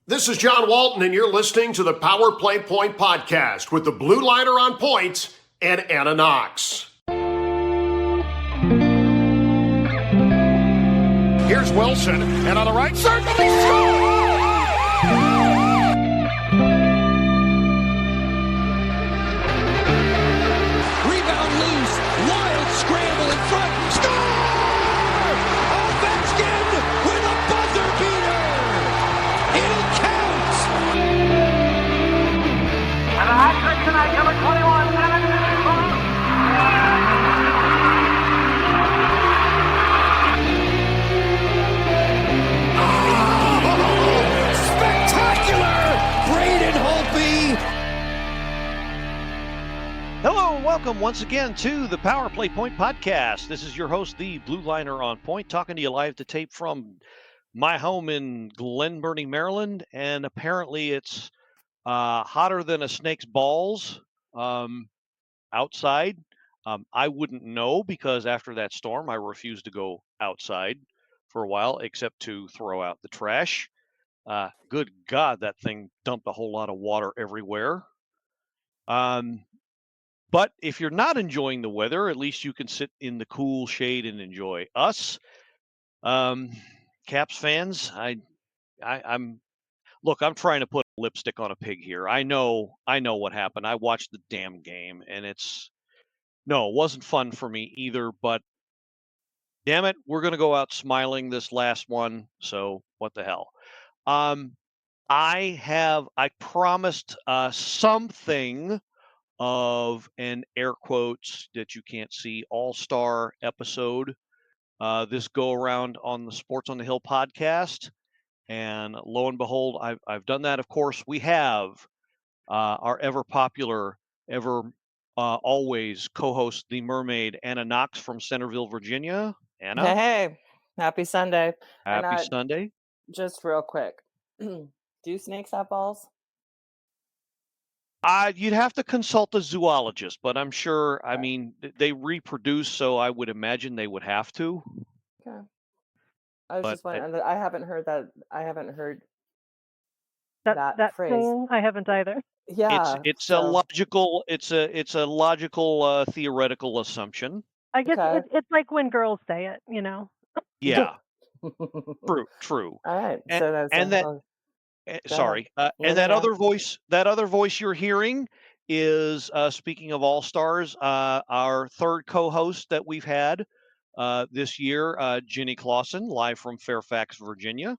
This is John Walton, and you're listening to the Power Play Point Podcast with the Blue Liner on point and Anna Knox. Here's Wilson, and on the right circle, he scores! Rebound loose, wild scramble in front, score! Ovechkin with a buzzer beater! It'll count! And a hat trick tonight, number 21, Hello and welcome once again to the Power Play Point Podcast. This is your host, the Blue Liner on Point, talking to you live to tape from my home in Glen Burnie, Maryland. And apparently it's hotter than a snake's balls outside. I wouldn't know because after that storm, I refused to go outside for a while, except to throw out the trash. Good God, that thing dumped a whole lot of water everywhere. But if you're not enjoying the weather, at least you can sit in the cool shade and enjoy us. Caps fans, I'm trying to put lipstick on a pig here. I know what happened. I watched the damn game, and it wasn't fun for me either. But damn it, we're gonna go out smiling this last one. So what the hell? I promised something of an air quotes that you can't see all-star episode this go around on the Sports on the Hill podcast, and lo and behold, I've done that. Of course, we have our ever popular, always co-host, the Mermaid, Anna Knox from Centerville, Virginia. Anna, Hey, happy Sunday. happy Sunday. Just real quick, do snakes have balls? You'd have to consult a zoologist, but I'm sure. I mean, they reproduce, so I would imagine they would have to. Okay. I was just wondering. I haven't heard that. I haven't heard that phrase. Thing, I haven't either. Yeah, it's a logical. It's a logical theoretical assumption. I guess it's like when girls say it, you know. Yeah. True. All right. Sorry. And that other voice you're hearing is, speaking of all-stars, our third co-host that we've had this year, Jini Clausen, live from Fairfax, Virginia.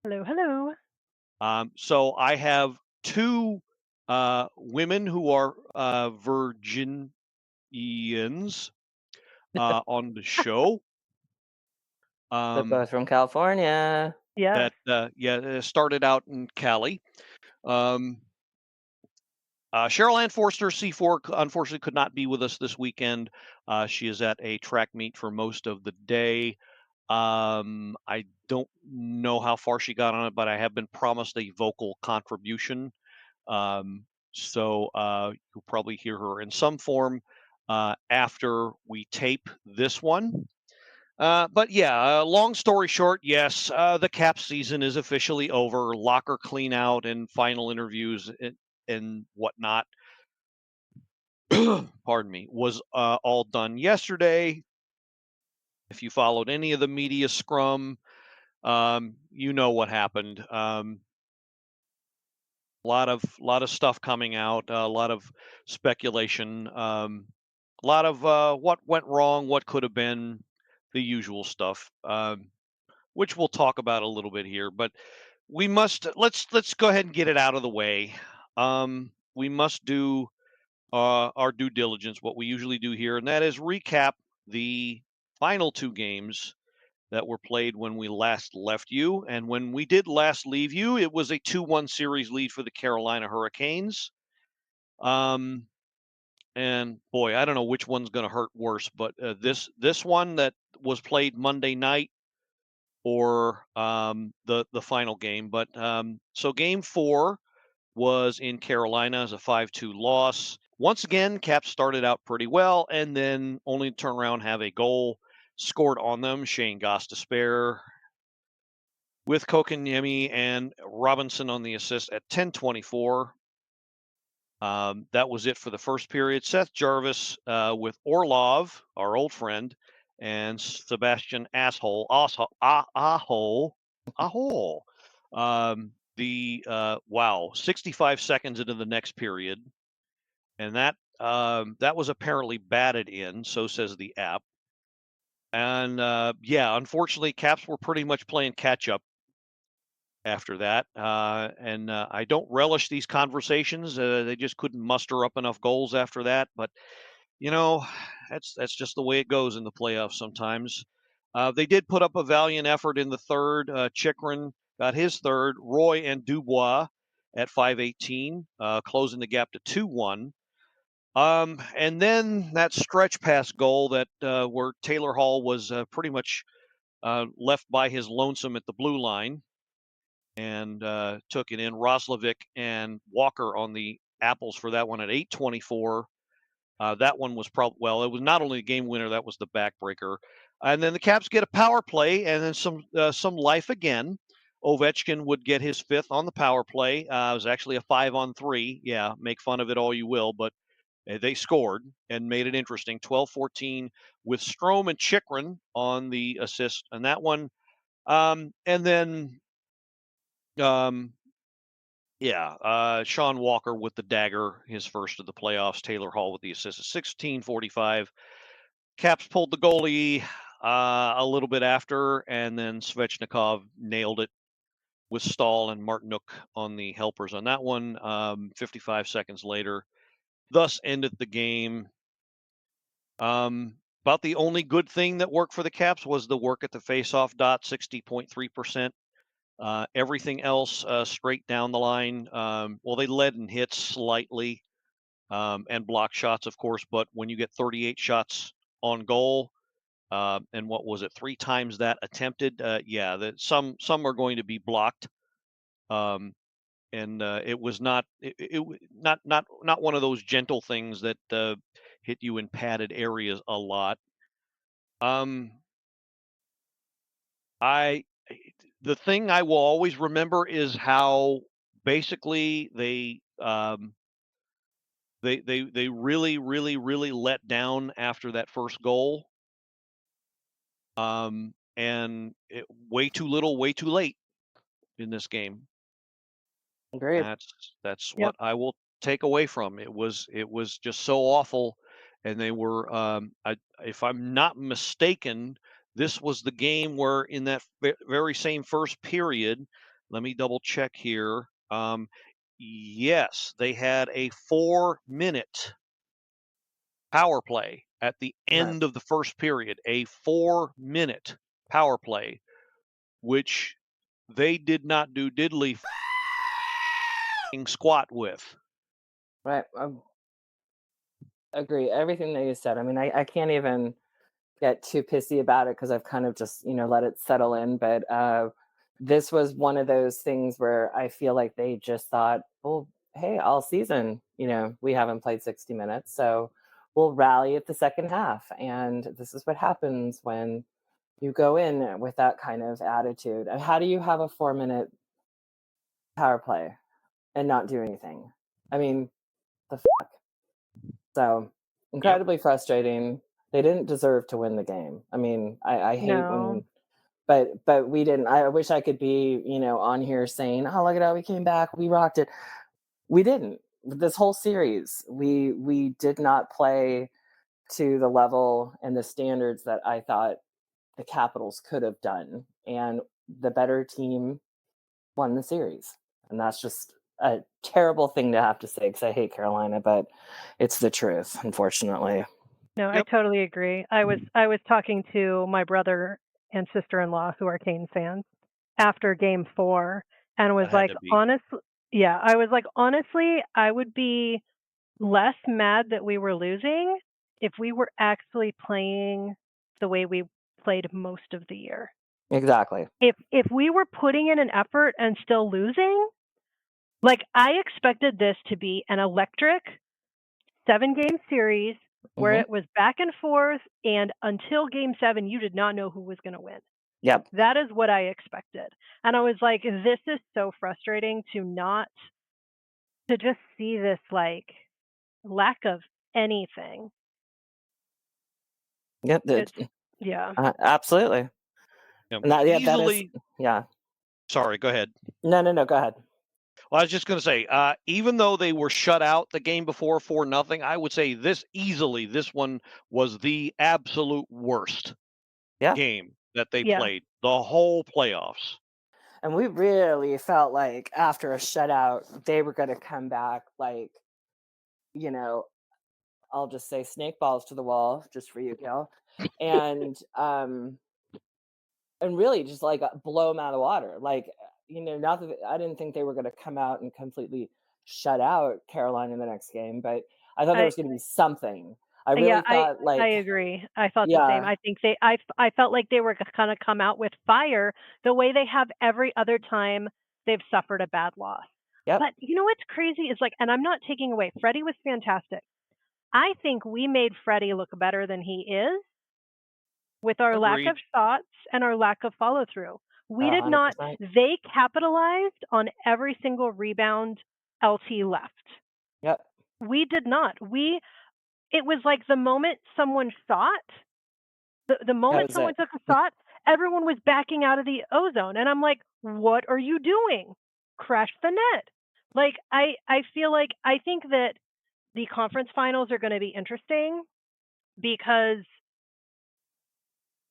Hello. So I have two women who are Virginians on the show. They're both from California. Yeah. That started out in Cali. Cheryl Ann Forster, C4, unfortunately could not be with us this weekend. She is at a track meet for most of the day. I don't know how far she got on it, but I have been promised a vocal contribution. So you'll probably hear her in some form after we tape this one. But yeah, long story short, yes, the cap season is officially over. Locker clean out and final interviews and whatnot, pardon me, was all done yesterday. If you followed any of the media scrum, you know what happened. A lot of stuff coming out, a lot of speculation, a lot of what went wrong, what could have been. The usual stuff, which we'll talk about a little bit here, but we must let's go ahead and get it out of the way. We must do our due diligence, what we usually do here, and that is recap the final two games that were played when we last left you. And when we did last leave you, it was a 2-1 series lead for the Carolina Hurricanes. And boy, I don't know which one's going to hurt worse, but this one that was played Monday night or the final game. But so game 4 was in Carolina as a 5-2 loss. Once again, Caps started out pretty well and then only turn around, have a goal scored on them. Shane Gostisbehere with Kokeniemi and Robinson on the assist at 10:24. That was it for the first period. Seth Jarvis with Orlov, our old friend, and Sebastian Aho. Wow, 65 seconds into the next period, and that was apparently batted in. So says the app. And yeah, unfortunately, Caps were pretty much playing catch up after that. And I don't relish these conversations. They just couldn't muster up enough goals after that. But that's just the way it goes in the playoffs sometimes. They did put up a valiant effort in the third. Chikrin got his third. Roy and Dubois at 5:18, closing the gap to 2-1. And then that stretch pass goal that where Taylor Hall was pretty much left by his lonesome at the blue line and took it in. Roslovic and Walker on the apples for that one at 8:24. That one was it was not only the game winner, that was the backbreaker. And then the Caps get a power play and then some life again. Ovechkin would get his fifth on the power play. It was actually a 5-on-3. Yeah, make fun of it all you will, but they scored and made it interesting. 12-14 with Strome and Chikrin on the assist and that one. And then Sean Walker with the dagger, his first of the playoffs. Taylor Hall with the assist at 16:45. Caps pulled the goalie a little bit after, and then Svechnikov nailed it with Stahl and Martinuk on the helpers on that one. 55 seconds later, thus ended the game. About the only good thing that worked for the Caps was the work at the faceoff dot, 60.3%. Everything else straight down the line. They led in hits slightly and block shots, of course, but when you get 38 shots on goal and what was it, 3 times that attempted, some are going to be blocked. And it was not one of those gentle things that hit you in padded areas a lot. The thing I will always remember is how basically they really, really, really let down after that first goal. And way too little, way too late in this game. Agreed. That's what I will take away from it. Was just so awful, and they were. If I'm not mistaken, this was the game where in that very same first period. Let me double check here. Yes, they had a 4-minute power play at the end of the first period. A 4-minute power play, which they did not do diddly squat with. Right. Agree. Everything that you said. I mean, I can't even get too pissy about it because I've kind of just, let it settle in. But this was one of those things where I feel like they just thought, well, hey, all season, we haven't played 60 minutes. So we'll rally at the second half. And this is what happens when you go in with that kind of attitude. How do you have a 4-minute power play and not do anything? I mean, the fuck. So incredibly frustrating. They didn't deserve to win the game. I mean, I hate when, but we didn't. I wish I could be, on here saying, "Oh, look at how we came back, we rocked it." We didn't. This whole series, we did not play to the level and the standards that I thought the Capitals could have done, and the better team won the series, and that's just a terrible thing to have to say because I hate Carolina, but it's the truth, unfortunately. No, I totally agree. I was talking to my brother and sister-in-law who are Canes fans after Game 4, and was like, honestly, I would be less mad that we were losing if we were actually playing the way we played most of the year. Exactly. If we were putting in an effort and still losing, like I expected this to be an electric 7-game series where it was back and forth, and until Game 7, you did not know who was going to win. Yep. That is what I expected. And I was like, this is so frustrating to just see this like lack of anything. Yep. Yeah. Absolutely. Yeah, And that is, easily. yeah. Sorry, go ahead. No, go ahead. Well, I was just going to say, even though they were shut out the game before 4-0, I would say this one was the absolute worst game that they played the whole playoffs. And we really felt like after a shutout, they were going to come back like, I'll just say snake balls to the wall just for you, Gil. And really just like blow them out of the water. Like, not that I didn't think they were going to come out and completely shut out Carolina in the next game, but I thought there was going to be something. I really thought I agree. I thought the same. I think I felt like they were going to come out with fire the way they have every other time they've suffered a bad loss. Yep. But you know what's crazy is like, and I'm not taking away, Freddie was fantastic. I think we made Freddie look better than he is with our lack of shots and our lack of follow through. We did not, they capitalized on every single rebound LT left. Yep. We did not. It was like the moment someone shot, the moment someone took a shot, everyone was backing out of the ozone. And I'm like, what are you doing? Crash the net. Like, I feel like, I think that the conference finals are going to be interesting because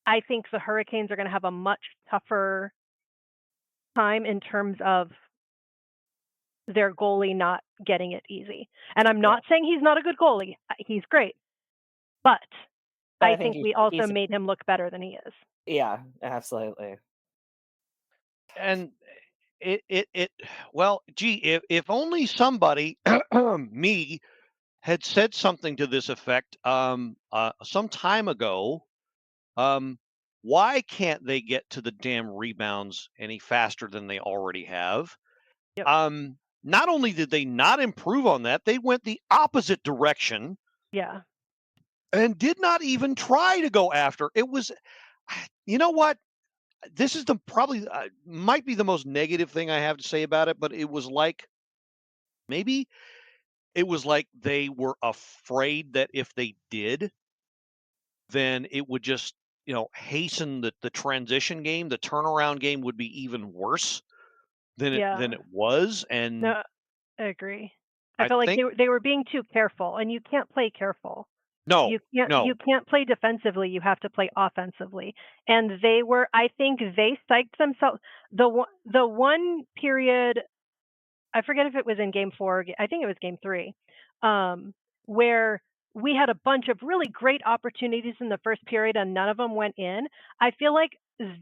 I think the Hurricanes are going to have a much tougher time in terms of their goalie not getting it easy. And I'm not saying he's not a good goalie. He's great. But I think we also made him look better than he is. Yeah, absolutely. And well, gee, if only somebody, me, had said something to this effect some time ago. Why can't they get to the damn rebounds any faster than they already have? Yep. Not only did they not improve on that, they went the opposite direction. Yeah. And did not even try to go after. It was, you know what? This is probably might be the most negative thing I have to say about it, but it was like, maybe it was like they were afraid that if they did, then it would just, hasten the transition game. The turnaround game would be even worse than it was. And no, I agree. I felt like they were being too careful, and you can't play careful. No, you can't play defensively. You have to play offensively. And I think they psyched themselves. The one period, I forget if it was in game 4. I think it was game 3, where we had a bunch of really great opportunities in the first period and none of them went in. I feel like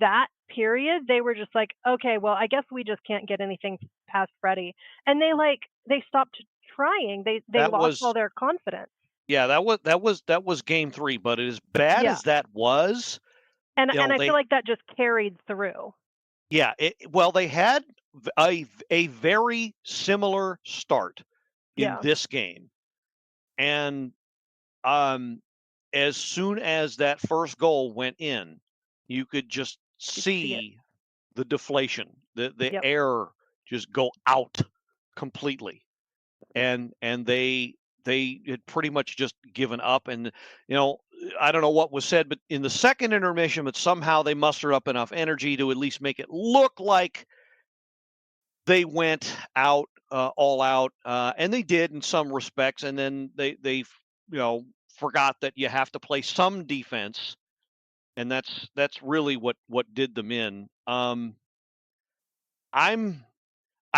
that period, they were just like, okay, well, I guess we just can't get anything past Freddie. And they stopped trying. They lost all their confidence. Yeah, that was game 3, but as bad as that was, and I feel like that just carried through. Yeah, well, they had a very similar start in this game, and as soon as that first goal went in, you could just see the deflation, the air just go out completely, and they had pretty much just given up. And I don't know what was said, but in the second intermission, but somehow they mustered up enough energy to at least make it look like they went out all out, and they did in some respects. And then they forgot that you have to play some defense, and that's really what did them in. I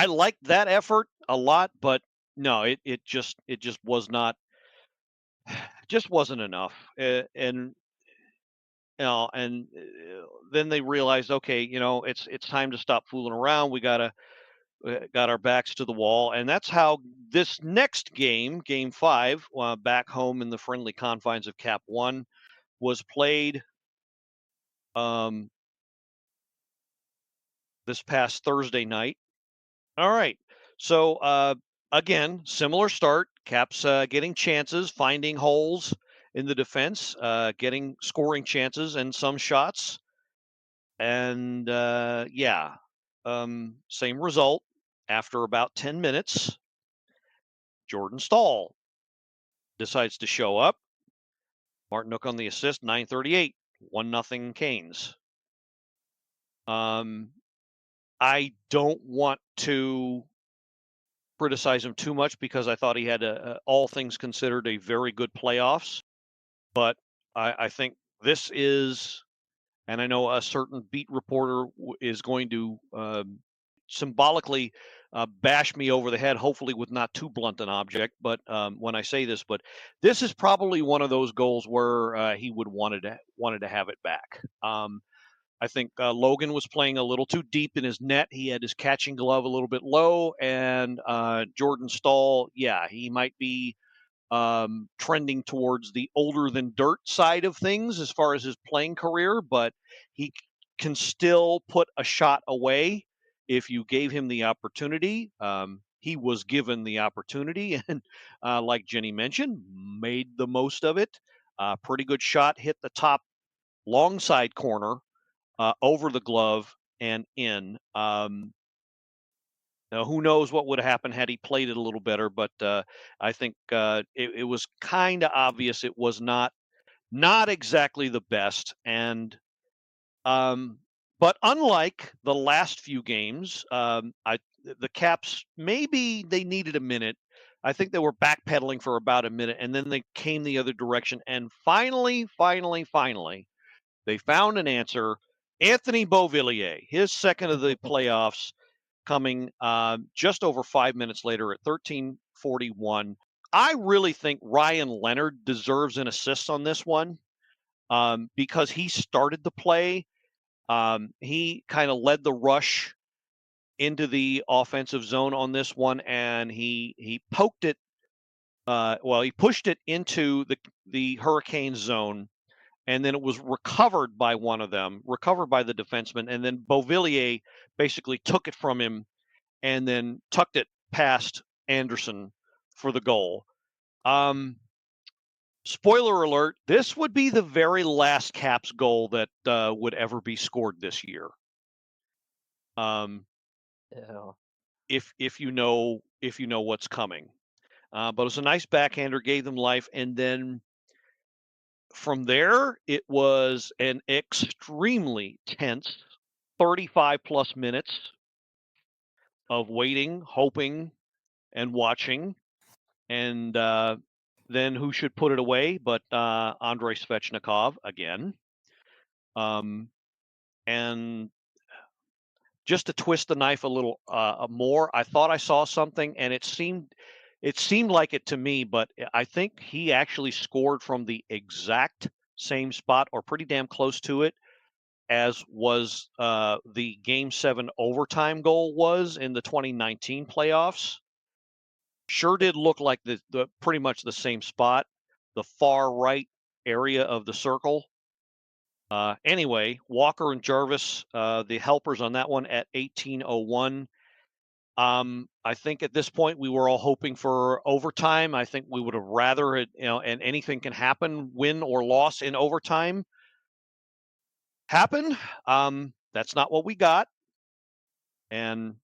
liked that effort a lot, but no, it just was not, just wasn't enough. And then they realized, okay, it's time to stop fooling around. We got our backs to the wall, and that's how this next game, game 5, back home in the friendly confines of Cap 1, was played this past Thursday night. All right. So again, similar start. Caps getting chances, finding holes in the defense, getting scoring chances and some shots. And same result. After about 10 minutes, Jordan Stahl decides to show up. Martin Nook on the assist, 9:38, 1-0 Canes. I don't want to criticize him too much because I thought he had, all things considered, a very good playoffs. But I think this is, and I know a certain beat reporter is going to symbolically bash me over the head, hopefully with not too blunt an object. But when I say this, but this is probably one of those goals where he would wanted to have it back. I think Logan was playing a little too deep in his net. He had his catching glove a little bit low, and Jordan Stahl, he might be trending towards the older than dirt side of things as far as his playing career, but he can still put a shot away if you gave him the opportunity. He was given the opportunity, and like Jenny mentioned, made the most of it. Pretty good shot, hit the top long side corner, over the glove and in. Now, who knows what would have happened had he played it a little better, but I think it was kind of obvious it was not exactly the best. And but unlike the last few games, the Caps, maybe they needed a minute. I think they were backpedaling for about a minute, and then they came the other direction. And finally, they found an answer. Anthony Beauvillier, his second of the playoffs, coming just over 5 minutes later at 13:41. I really think Ryan Leonard deserves an assist on this one because he started the play. He kind of led the rush into the offensive zone on this one, and he poked it. He pushed it into the Hurricane zone, and then it was recovered by the defenseman, and then Beauvillier basically took it from him and then tucked it past Anderson for the goal. Spoiler alert, this would be the very last Caps goal that would ever be scored this year. If you know what's coming. But it was a nice backhander, gave them life, and then from there, it was an extremely tense 35 plus minutes of waiting, hoping, and watching. And then who should put it away but Andrei Svechnikov again. And just to twist the knife a little more, I thought I saw something, and it seemed like it to me, but I think he actually scored from the exact same spot or pretty damn close to it as was the Game 7 overtime goal was in the 2019 playoffs. Sure did look like the pretty much the same spot, the far right area of the circle. Anyway, Walker and Jarvis, the helpers on that one at 18:01. I think at this point we were all hoping for overtime. I think we would have rather, and anything can happen, win or loss in overtime. Happen. That's not what we got. And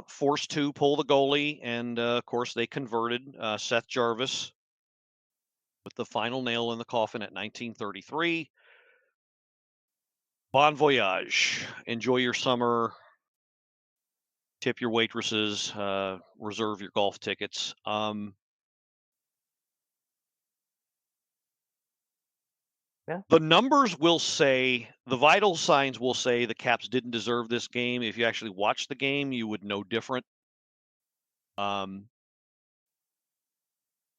forced to pull the goalie, and of course they converted. Seth Jarvis with the final nail in the coffin at 19:33. Bon voyage. Enjoy your summer. Tip your waitresses. Reserve your golf tickets. The numbers will say, the vital signs will say the Caps didn't deserve this game. If you actually watched the game, you would know different.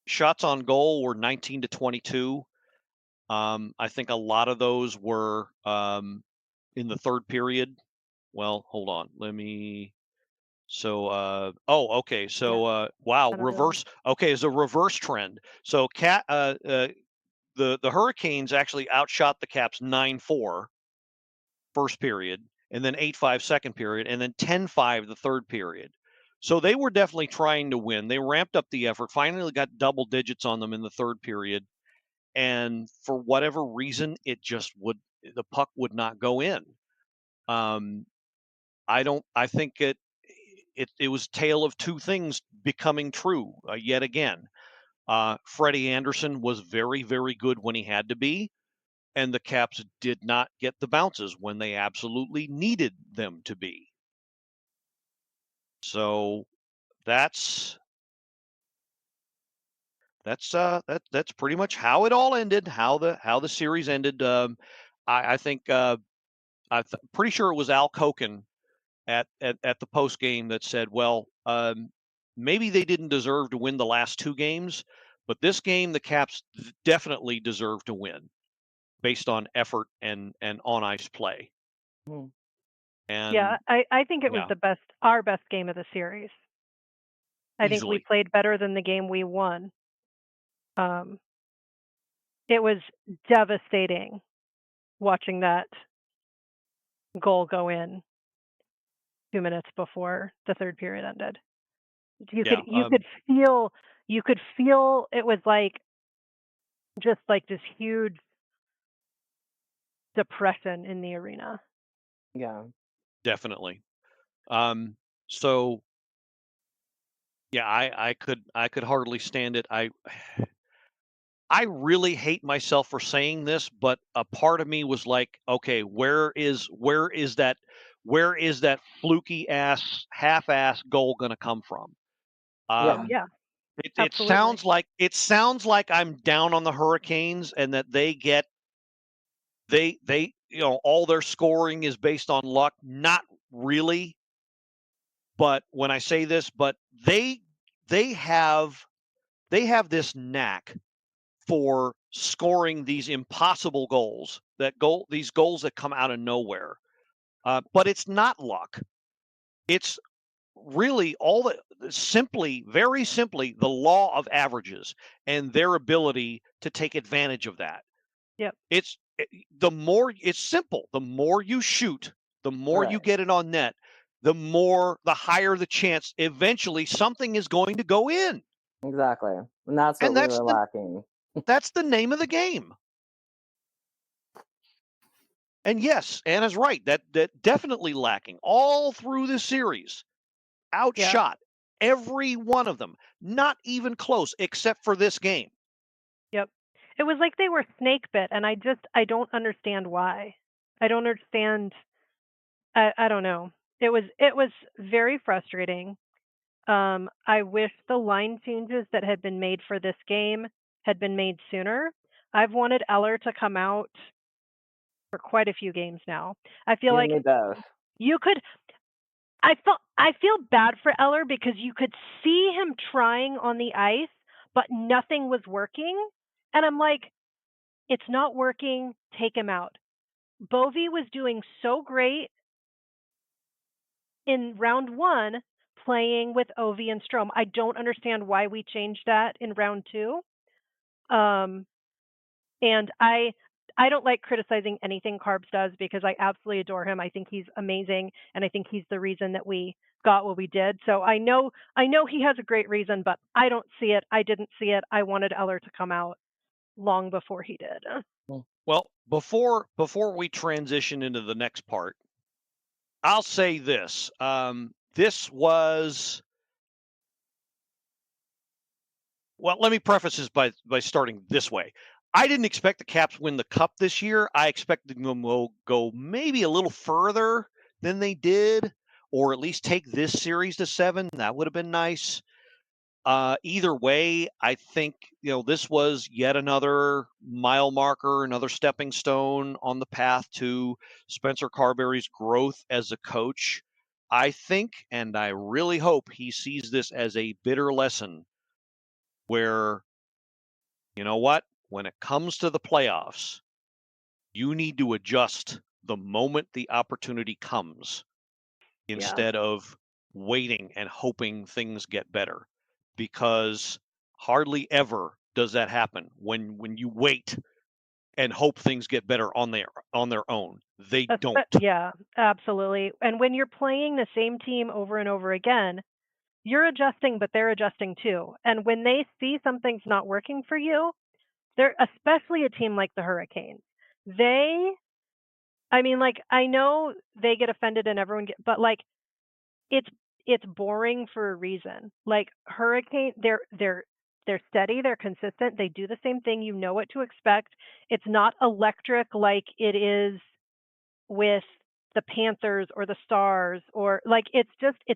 Shots on goal were 19-22. I think a lot of those were in the third period. Well, hold on. Let me. So, okay. So, wow, reverse. Okay, it's a reverse trend. So, the Hurricanes actually outshot the Caps 9-4 first period, and then 8-5 second period, and then 10-5 the third period. So they were definitely trying to win. They ramped up the effort, finally got double digits on them in the third period. and for whatever reason, the puck would not go in. I think it was tale of two things becoming true yet again. Freddie Anderson was very, very good when he had to be, and the Caps did not get the bounces when they absolutely needed them to be. So that's pretty much how it all ended, how the series ended. I think I'm pretty sure it was Al Koken at the post game that said, well, maybe they didn't deserve to win the last two games, but this game the Caps definitely deserve to win based on effort and on ice play. Mm. And Yeah, I think it was yeah, our best game of the series. I think we easily. played better than the game we won. It was devastating watching that goal go in 2 minutes before the third period ended. You Yeah, could feel it was like just like this huge depression in the arena. Yeah. definitely. So yeah, I could hardly stand it. I really hate myself for saying this, but a part of me was like, okay, where is that fluky ass half ass goal going to come from? Yeah. Yeah, It absolutely. sounds like I'm down on the Hurricanes and that they all their scoring is based on luck. Not really, but when I say this, but they have this knack for scoring these impossible goals, these goals that come out of nowhere. But it's not luck. It's really very simply, the law of averages and their ability to take advantage of that. Yep. It's simple. The more you shoot, the more you Right. get it on net, the higher the chance eventually something is going to go in. Exactly. And that's what And we were lacking. that's the name of the game. And yes, Anna's right. That definitely lacking all through this series. Outshot every one of them. Not even close, except for this game. Yep. It was like they were snake bit, and I don't understand why. I don't understand. I don't know. It was very frustrating. I wish the line changes that had been made for this game had been made sooner. I've wanted Eller to come out for quite a few games now. I feel You like and me both. you could. I feel bad for Eller because you could see him trying on the ice, but nothing was working, and I'm like, it's not working. Take him out. Bovey was doing so great in round one playing with Ovi and Strom. I don't understand why we changed that in round two. And I don't like criticizing anything Carbs does because I absolutely adore him. I think he's amazing, and I think he's the reason that we got what we did. So I know he has a great reason, but I don't see it. I didn't see it. I wanted Eller to come out long before he did. Well, before we transition into the next part, I'll say this. This was let me preface this by starting this way. I didn't expect the Caps win the Cup this year. I expected them to go maybe a little further than they did, or at least take this series to 7. That would have been nice. Either way, I think this was yet another mile marker, another stepping stone on the path to Spencer Carberry's growth as a coach. I think, and I really hope, he sees this as a bitter lesson where, you know what, when it comes to the playoffs, you need to adjust the moment the opportunity comes instead of waiting and hoping things get better, because hardly ever does that happen when you wait and hope things get better on their own. They don't. Yeah, absolutely. And when you're playing the same team over and over again, you're adjusting, but they're adjusting too. And when they see something's not working for you, they're especially a team like the Hurricanes. I know they get offended and but like it's boring for a reason. Like Hurricane, they're steady, they're consistent, they do the same thing, you know what to expect. It's not electric like it is with the Panthers or the Stars, or like it's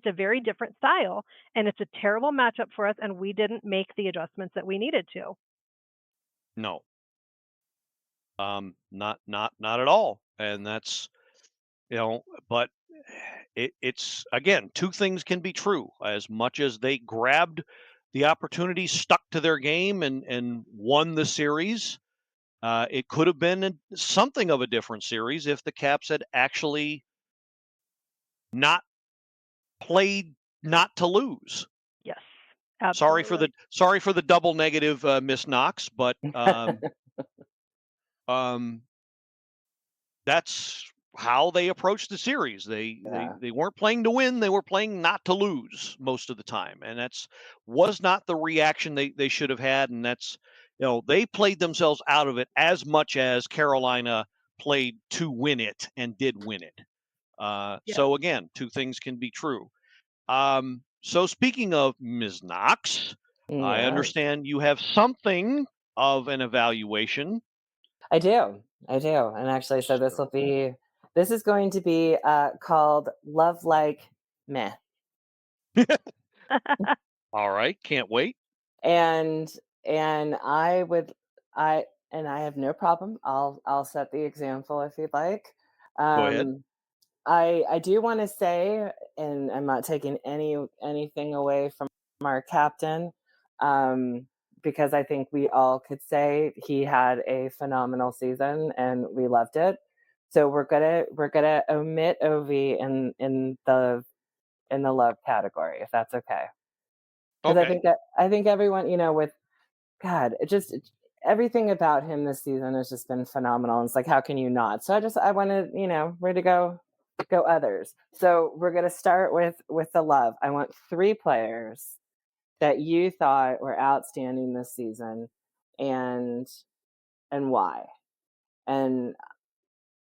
a very different style, and it's a terrible matchup for us, and we didn't make the adjustments that we needed to. No. Not at all. And that's, but it's again, two things can be true. As much as they grabbed the opportunity, stuck to their game, and won the series, it could have been something of a different series if the Caps had actually not played not to lose. Yes, absolutely. Sorry for the double negative, Miss Knox, but that's how they approached the series. They weren't playing to win; they were playing not to lose most of the time, and was not the reaction they should have had. And that's, they played themselves out of it as much as Carolina played to win it and did win it. So again, two things can be true. So speaking of Ms. Knox, I understand you have something of an evaluation. I do. And actually, so this is going to be called Love Like Meh. All right, can't wait. And I have no problem. I'll set the example if you'd like. Go ahead. I do want to say, and I'm not taking anything away from our captain, because I think we all could say he had a phenomenal season and we loved it. So we're gonna omit Ovi in the love category, if that's okay. Because I think everyone, with God, everything about him this season has just been phenomenal. And it's like, how can you not? So I wanted, where to go others. So we're gonna start with the love. I want 3 players that you thought were outstanding this season, and why. And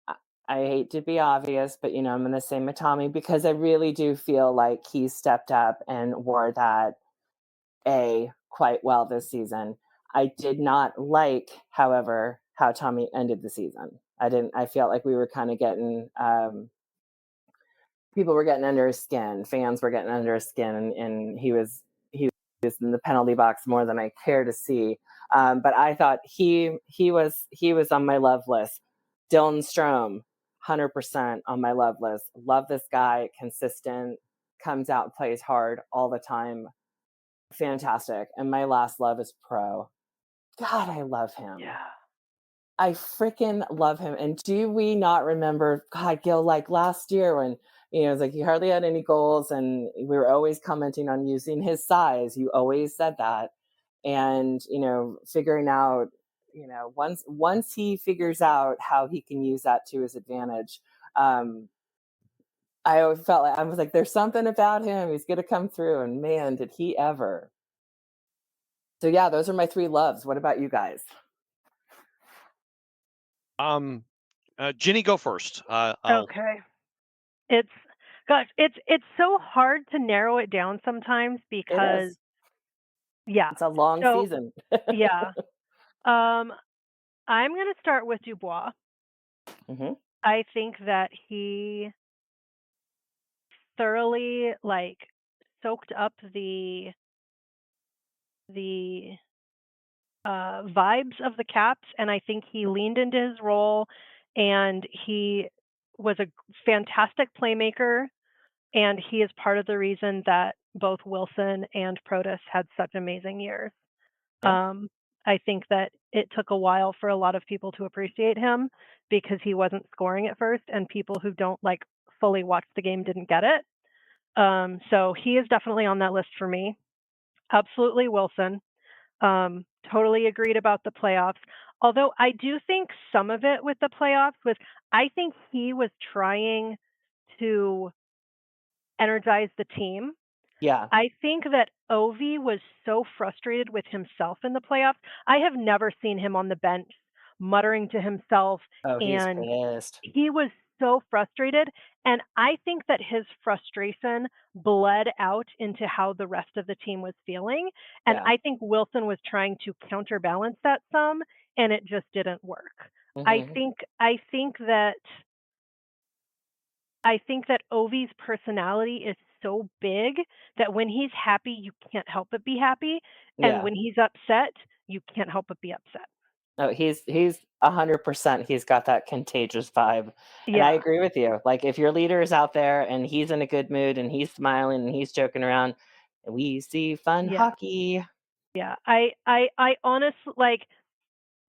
I hate to be obvious, but I'm going to say Matami, because I really do feel like he stepped up and wore that quite well this season. I did not like, however, how Tommy ended the season. I felt like we were kind of getting people were getting under his skin, fans were getting under his skin, and he was in the penalty box more than I care to see. But I thought he was on my love list. Dylan Strome, 100% on my love list. Love this guy, consistent, comes out, plays hard all the time. Fantastic. And my last love is Pro. God, I love him. Yeah. I freaking love him. And do we not remember, God, Gil, like last year when, it's like he hardly had any goals and we were always commenting on using his size. You always said that. And, figuring out, once he figures out how he can use that to his advantage, I always felt like, I was like, there's something about him. He's going to come through. And man, did he ever. So yeah, those are my 3 loves. What about you guys? Ginny, go first. Okay. It's so hard to narrow it down sometimes because it's a long season. Yeah. I'm going to start with Dubois. Mm-hmm. I think that he thoroughly soaked up the vibes of the Caps, and I think he leaned into his role, and he was a fantastic playmaker, and he is part of the reason that both Wilson and Protas had such amazing years. Yeah. I think that it took a while for a lot of people to appreciate him because he wasn't scoring at first, and people who don't fully watch the game didn't get it. So he is definitely on that list for me. Absolutely Wilson. Totally agreed about the playoffs. Although I do think some of it with the playoffs was, I think he was trying to energize the team. Yeah. I think that Ovi was so frustrated with himself in the playoffs. I have never seen him on the bench muttering to himself, Oh, he's and pissed. he was so frustrated. And I think that his frustration bled out into how the rest of the team was feeling. And Yeah. I think Wilson was trying to counterbalance that some, and it just didn't work. I Mhm. think I think that I think that Ovi's personality is so big that when he's happy, you can't help but be happy, and Yeah. when he's upset, you can't help but be upset. No, he's 100%. He's got that contagious vibe, and I Yeah, agree with you. Like, if your leader is out there and he's in a good mood and he's smiling and he's joking around, we see fun yeah, hockey. yeah. I honestly like,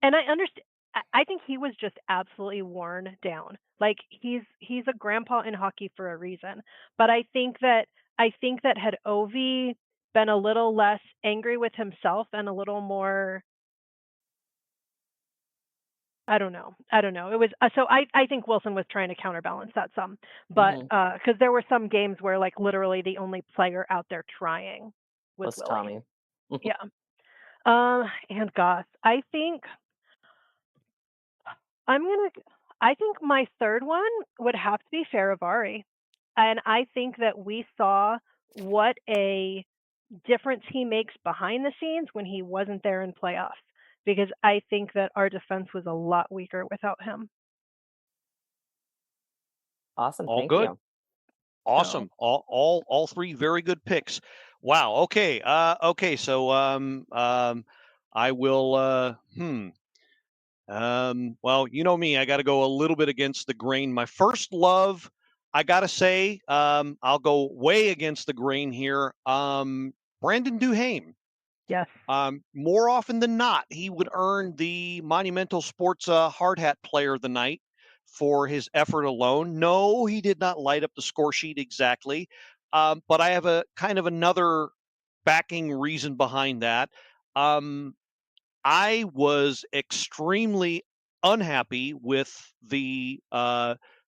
and I understand. I think he was just absolutely worn down. Like he's a grandpa in hockey for a reason. But I think that had Ovi been a little less angry with himself and a little more, I don't know. I don't know. It was so I think Wilson was trying to counterbalance that some, but Mhm. because there were some games where like literally the only player out there trying was Was Willie. Tommy. Yeah. And Goss. I'm gonna. I think my third one would have to be Faravari, and I think that we saw what a difference he makes behind the scenes when he wasn't there in playoffs. Because I think that our defense was a lot weaker without him. Awesome. All Thank good. you. So Awesome. All three very good picks. Wow. Okay. Okay. So I will well, you know me, I got to go a little bit against the grain. My first love, I got to say, I'll go way against the grain here. Brandon Duhaime. yes, More often than not, he would earn the Monumental Sports Hard Hat Player of the Night for his effort alone. No, he did not light up the score sheet exactly, but I have a kind of another backing reason behind that. Um, I was extremely unhappy with the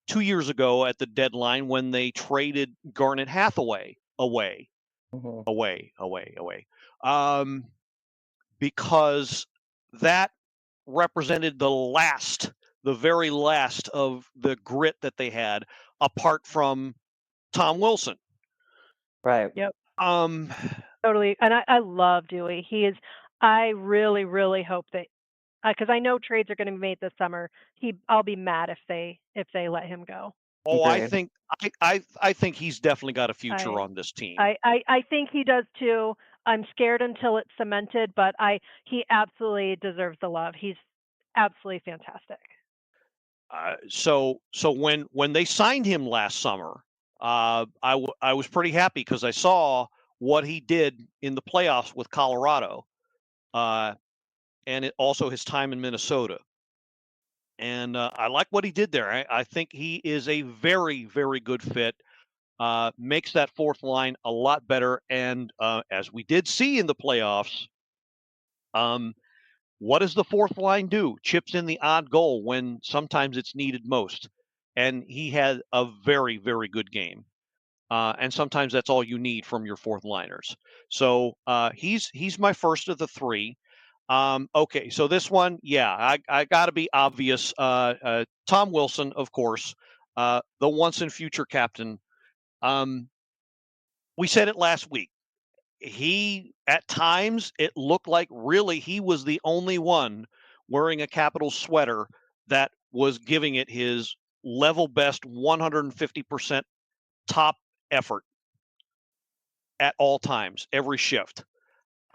2 years ago at the deadline when they traded Garnet Hathaway Mhm. away. Um, because that represented the very last of the grit that they had, apart from Tom Wilson. Right. yep, Um, totally. And I love Dewey. He is. I really, really hope that because I know trades are going to be made this summer. I'll be mad if they let him go. oh, Agreed. I think he's definitely got a future I on this team. I think he does too. I'm scared until it's cemented, but he absolutely deserves the love. He's absolutely fantastic. So when they signed him last summer, I was pretty happy because I saw what he did in the playoffs with Colorado, uh, and also his time in Minnesota. And I like what he did there. I think he is a very, very good fit. Makes that fourth line a lot better. And as we did see in the playoffs, um, what does the fourth line do? Chips in the odd goal when sometimes it's needed most. And he had a very, very good game. And sometimes that's all you need from your fourth liners. So he's my first of the three. Okay, so this one, yeah, I got to be obvious. Tom Wilson, of course, the once and future captain. Um, we said it last week. He, at times, it looked like really he was the only one wearing a Capital sweater that was giving it his level best 150% top effort at all times, every shift.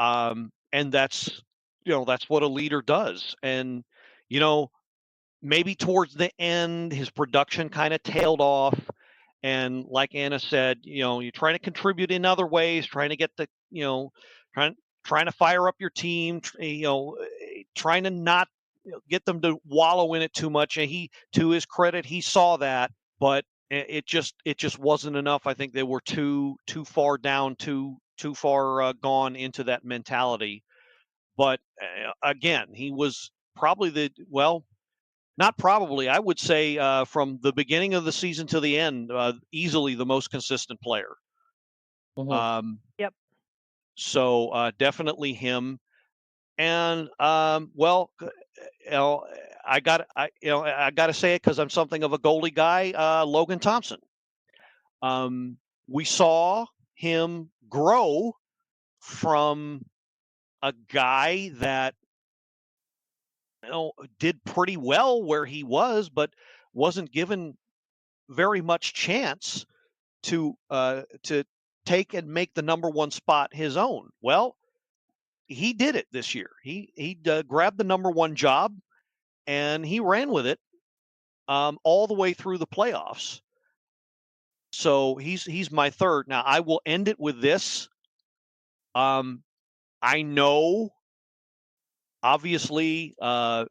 And that's what a leader does. And, you know, maybe towards the end, his production kind of tailed off. And like Anna said, you're trying to contribute in other ways, trying to get trying, trying to fire up your team, trying to not get them to wallow in it too much. And to his credit, he saw that, but it just wasn't enough. I think they were too far down, too far gone into that mentality. But again, he was probably not probably. I would say from the beginning of the season to the end, easily the most consistent player. Mhm. Yep. So definitely him. And well, I got to say it because I'm something of a goalie guy. Logan Thompson. We saw him grow from a guy that did pretty well where he was, but wasn't given very much chance to take and make the number one spot his own. Well, he did it this year. He grabbed the number one job and he ran with it all the way through the playoffs. So he's my third. Now I will end it with this. I know, obviously, I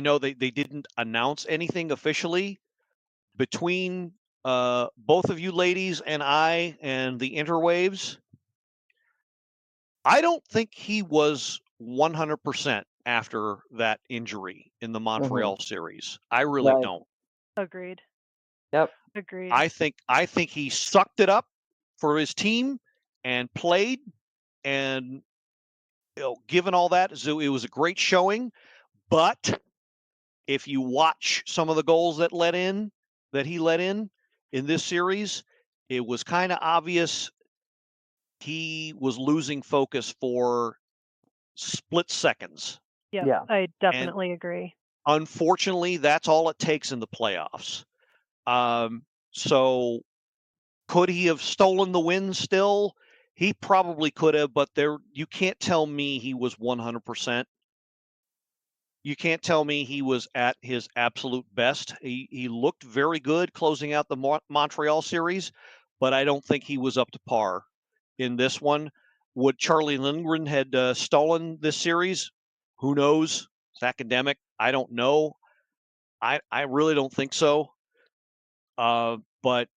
know they didn't announce anything officially between both of you ladies and I and the interwaves. I don't think he was 100% after that injury in the Montreal series. I really Right. don't. Agreed. Yep. Agreed. I think he sucked it up for his team and played, and given all that, so it was a great showing. But if you watch some of the goals that he let in this series, it was kind of obvious he was losing focus for split seconds. Yep. Yeah. I And definitely agree. unfortunately, that's all it takes in the playoffs. So could he have stolen the win still? He probably could have, but you can't tell me he was 100%. You can't tell me he was at his absolute best. He looked very good closing out the Montreal series, but I don't think he was up to par in this one. Would Charlie Lindgren had stolen this series? Who knows? It's academic. I don't know. I really don't think so. But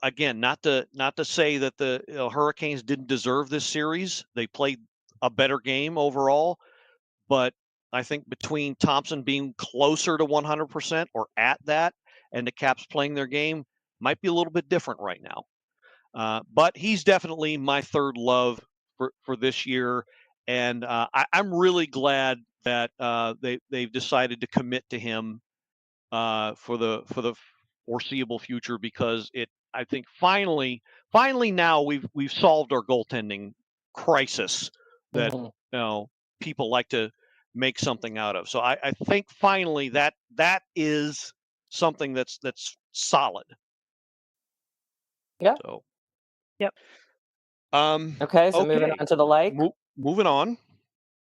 again, not to say that the Hurricanes didn't deserve this series. They played a better game overall, but I think between Thompson being closer to 100% or at that, and the Caps playing their game, might be a little bit different right now. But he's definitely my third love for this year, and I'm really glad that they've decided to commit to him for the foreseeable future, because I think finally now we've solved our goaltending crisis that people like to make something out of. So I think finally that is something that's solid. Yeah. So Yep. Okay, so moving okay. on to the like. Moving on.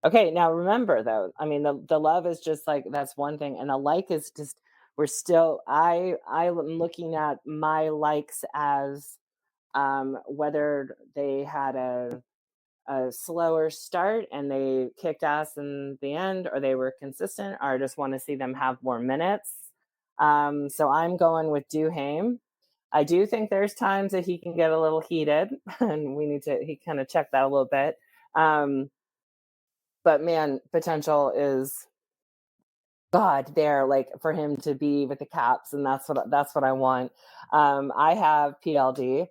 Okay, now remember though, I mean the love is just like that's one thing, and the like is just we're still I'm looking at my likes as whether they had a slower start and they kicked ass in the end, or they were consistent, or I just want to see them have more minutes. So I'm going with Duhaime. I do think there's times that he can get a little heated, and he kind of check that a little bit. But man, potential is God there, like for him to be with the Caps, and that's what I want. I have PLD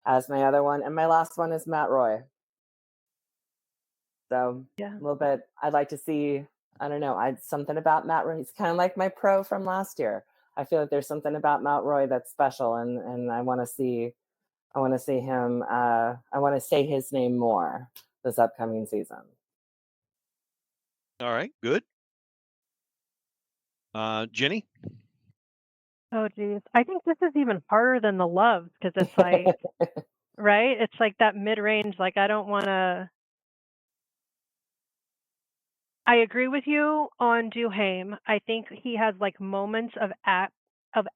as my other one, and my last one is Matt Roy. So Yeah. a little bit, I'd like to see. I don't know. Something about Matt Roy. He's kind of like my pro from last year. I feel like there's something about Matt Roy that's special, and I want to see. I want to see him. I want to say his name more this upcoming season. All right, good. Jini? Oh geez. I think this is even harder than the love, because it's like right? It's like that mid-range, like I don't want to. I agree with you on Duhaime. I think he has like moments of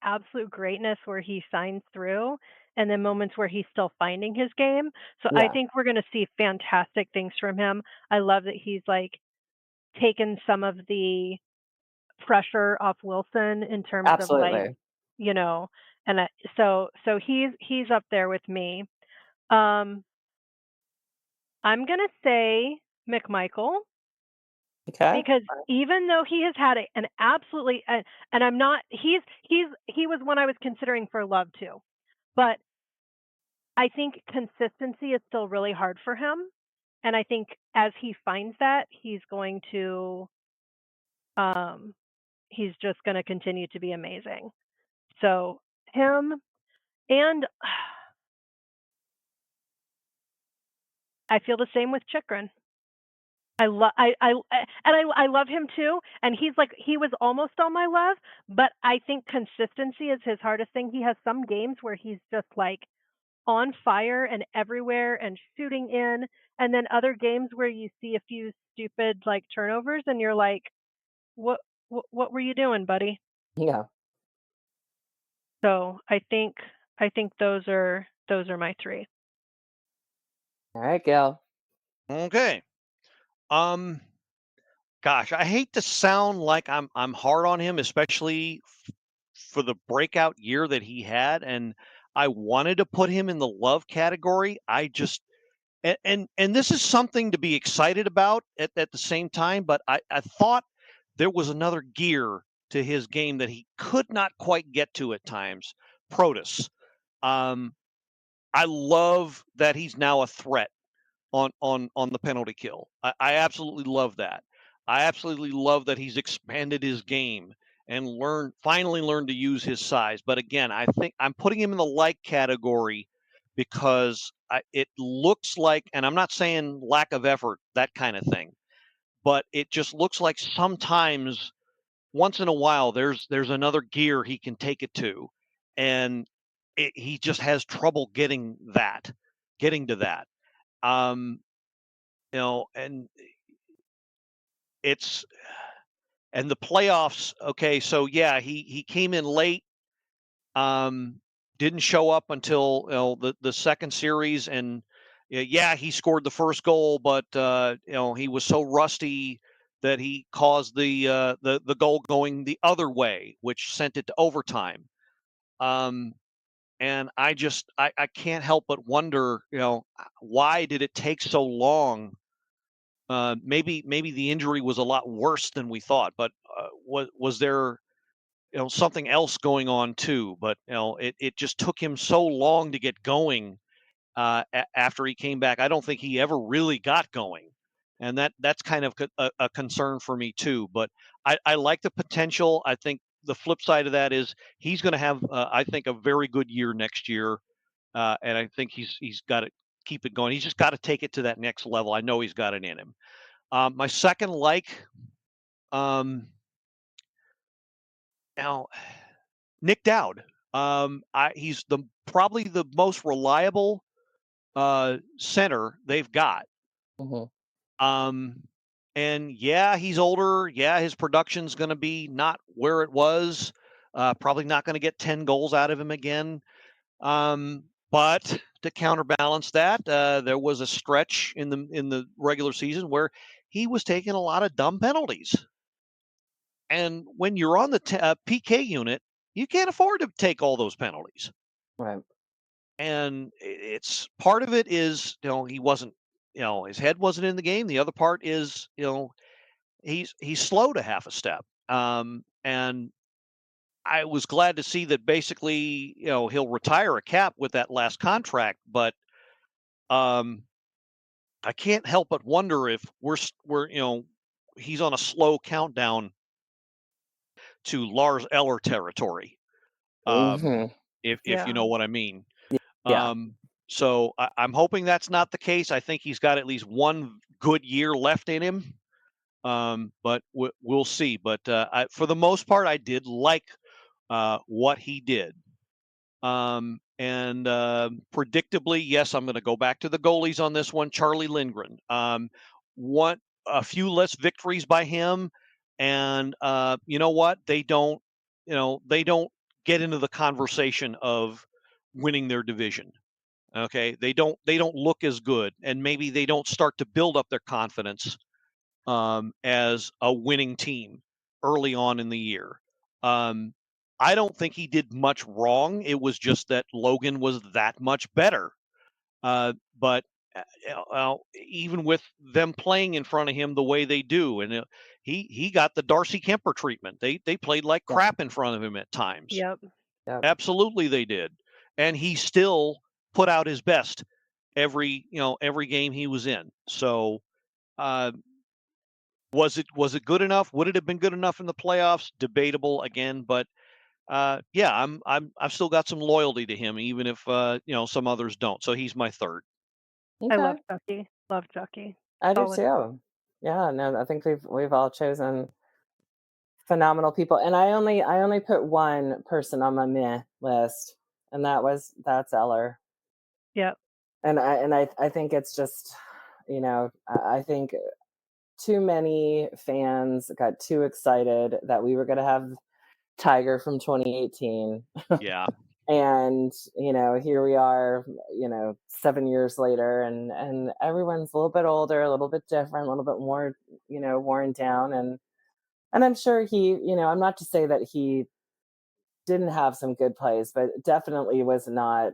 absolute greatness where he shines through, and then moments where he's still finding his game. So I Yeah, think we're going to see fantastic things from him. I love that he's like taken some of the pressure off Wilson in terms of like, absolutely. and so he's up there with me. I'm gonna say McMichael, Okay. because even though he has had an absolutely, and I'm not, he was one I was considering for love too, but I think consistency is still really hard for him. And I think as he finds that, he's just going to continue to be amazing. So him, and I feel the same with Chikrin. I love him too, and he was almost all my love, but I think consistency is his hardest thing. He has some games where he's just like on fire and everywhere and shooting in, and then other games where you see a few stupid like turnovers and you're like, what were you doing, buddy? Yeah. So I think those are my three. All right, Gail. Okay. Gosh, I hate to sound like I'm hard on him, especially for the breakout year that he had, and I wanted to put him in the love category. I just and this is something to be excited about at the same time, but I thought there was another gear to his game that he could not quite get to at times. Protus. I love that he's now a threat on the penalty kill. I absolutely love that. I absolutely love that he's expanded his game and finally learned to use his size. But again, I think I'm putting him in the like category because it looks like, and I'm not saying lack of effort, that kind of thing, but it just looks like sometimes, once in a while, there's another gear he can take it to, and he just has trouble getting to that. And the playoffs. Okay, so yeah, he came in late, didn't show up until the second series, and yeah, he scored the first goal, but he was so rusty that he caused the goal going the other way, which sent it to overtime. And I can't help but wonder, why did it take so long? Maybe the injury was a lot worse than we thought, but was there something else going on too? But it just took him so long to get going after he came back. I don't think he ever really got going, and that's kind of a concern for me too. But I like the potential. I think the flip side of that is he's going to have I think a very good year next year, and I think he's got to keep it going. He's just got to take it to that next level. I know he's got it in him. My second now Nick Dowd. He's probably the most reliable center they've got. Mm-hmm. And yeah, he's older. Yeah, his production's going to be not where it was. Probably not going to get 10 goals out of him again. But to counterbalance that, there was a stretch in the regular season where he was taking a lot of dumb penalties. And when you're on the PK unit, you can't afford to take all those penalties. Right. And it's part of it is, he wasn't, his head wasn't in the game. The other part is, he's slow to half a step. And I was glad to see that basically, he'll retire a cap with that last contract, but I can't help but wonder if we're he's on a slow countdown to Lars Eller territory. Mm-hmm. If you know what I mean. Yeah. So I'm hoping that's not the case. I think he's got at least one good year left in him. But we'll see. But for the most part, I did like what he did. And predictably, yes, I'm going to go back to the goalies on this one. Charlie Lindgren. Want a few less victories by him, and you know what? They don't get into the conversation of winning their division. Okay, they don't look as good, and maybe they don't start to build up their confidence as a winning team early on in the year. I don't think he did much wrong. It was just that Logan was that much better. But even with them playing in front of him the way they do, and he got the Darcy Kemper treatment. They played like crap in front of him at times. Yep. Absolutely, they did. And he still put out his best every game he was in. So was it good enough? Would it have been good enough in the playoffs? Debatable again, but yeah, I've still got some loyalty to him, even if some others don't. So he's my third. I Okay. love Chucky. Love Chucky. I do Solid. too. Yeah, no, I think we've all chosen phenomenal people, and I only put one person on my meh list, and that's Eller. Yep. And I think it's just, I think too many fans got too excited that we were going to have Tiger from 2018. Yeah. And here we are 7 years later, and everyone's a little bit older, a little bit different, a little bit more worn down, and I'm sure he, I'm not to say that he didn't have some good plays, but definitely was not,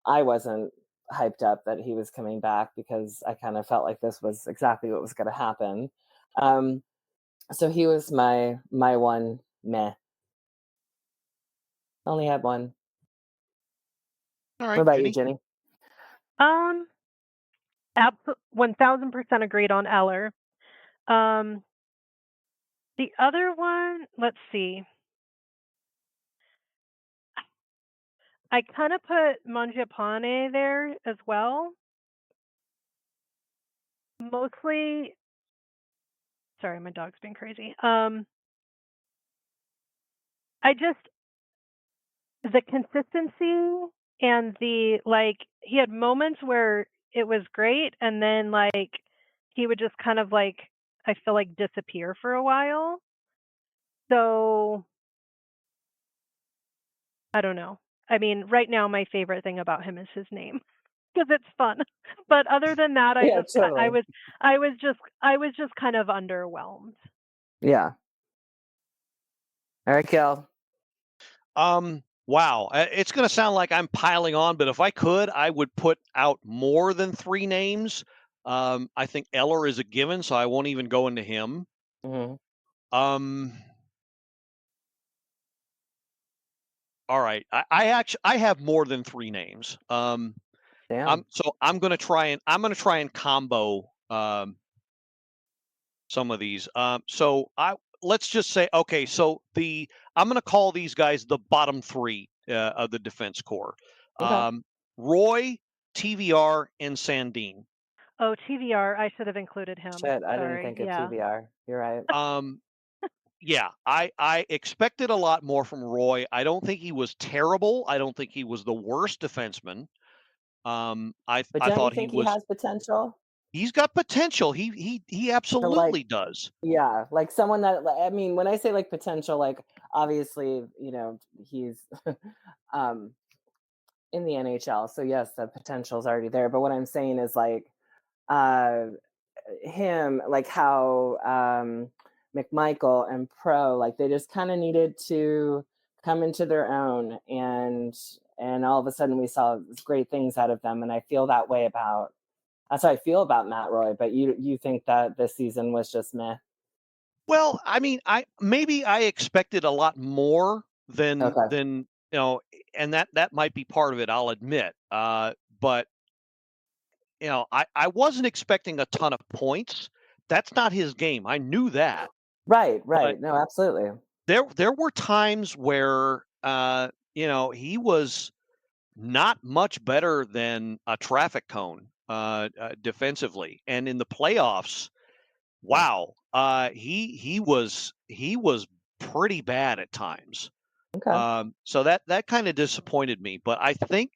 I wasn't hyped up that he was coming back, because I kind of felt like this was exactly what was going to happen. So he was my one meh. Only had one. All What right, about Jini? you, Jenny? 1000% agreed on Eller. The other one, let's see. I kind of put Mangiapane there as well. Mostly, sorry, my dog's being crazy. The consistency and he had moments where it was great, and then he would just kind of I feel like disappear for a while. So I don't know. I mean, right now my favorite thing about him is his name, because it's fun. But other than that, I was just kind of underwhelmed. Yeah. All right, Kel. Wow. It's going to sound like I'm piling on, but if I could, I would put out more than 3 names. I think Eller is a given, so I won't even go into him. Mm-hmm. All right. I have more than 3 names. Damn. I'm going to try and combo some of these. Let's just say, okay, so I'm going to call these guys the bottom 3 of the defense core. Okay. Roy, TVR, and Sandin. Oh, TVR, I should have included him. Shit, I didn't Sorry. think Yeah. of TVR. You're right. Yeah, I expected a lot more from Roy. I don't think he was terrible. I don't think he was the worst defenseman. I But don't thought you think he has potential? He's got potential. He absolutely does. Yeah, like someone that, I mean, when I say potential, obviously, he's in the NHL, so yes, the potential is already there. But what I'm saying is him, how McMichael and Pro, they just kind of needed to come into their own, and all of a sudden we saw great things out of them, and I feel that way about. That's how I feel about Matt Roy. But you think that this season was just meh? Well, I mean, I expected a lot more than Okay. and that might be part of it, I'll admit. But I wasn't expecting a ton of points. That's not his game. I knew that. Right. But No, absolutely. there were times where he was not much better than a traffic cone defensively, and in the playoffs, wow, he was pretty bad at times. Okay. So that kind of disappointed me, but I think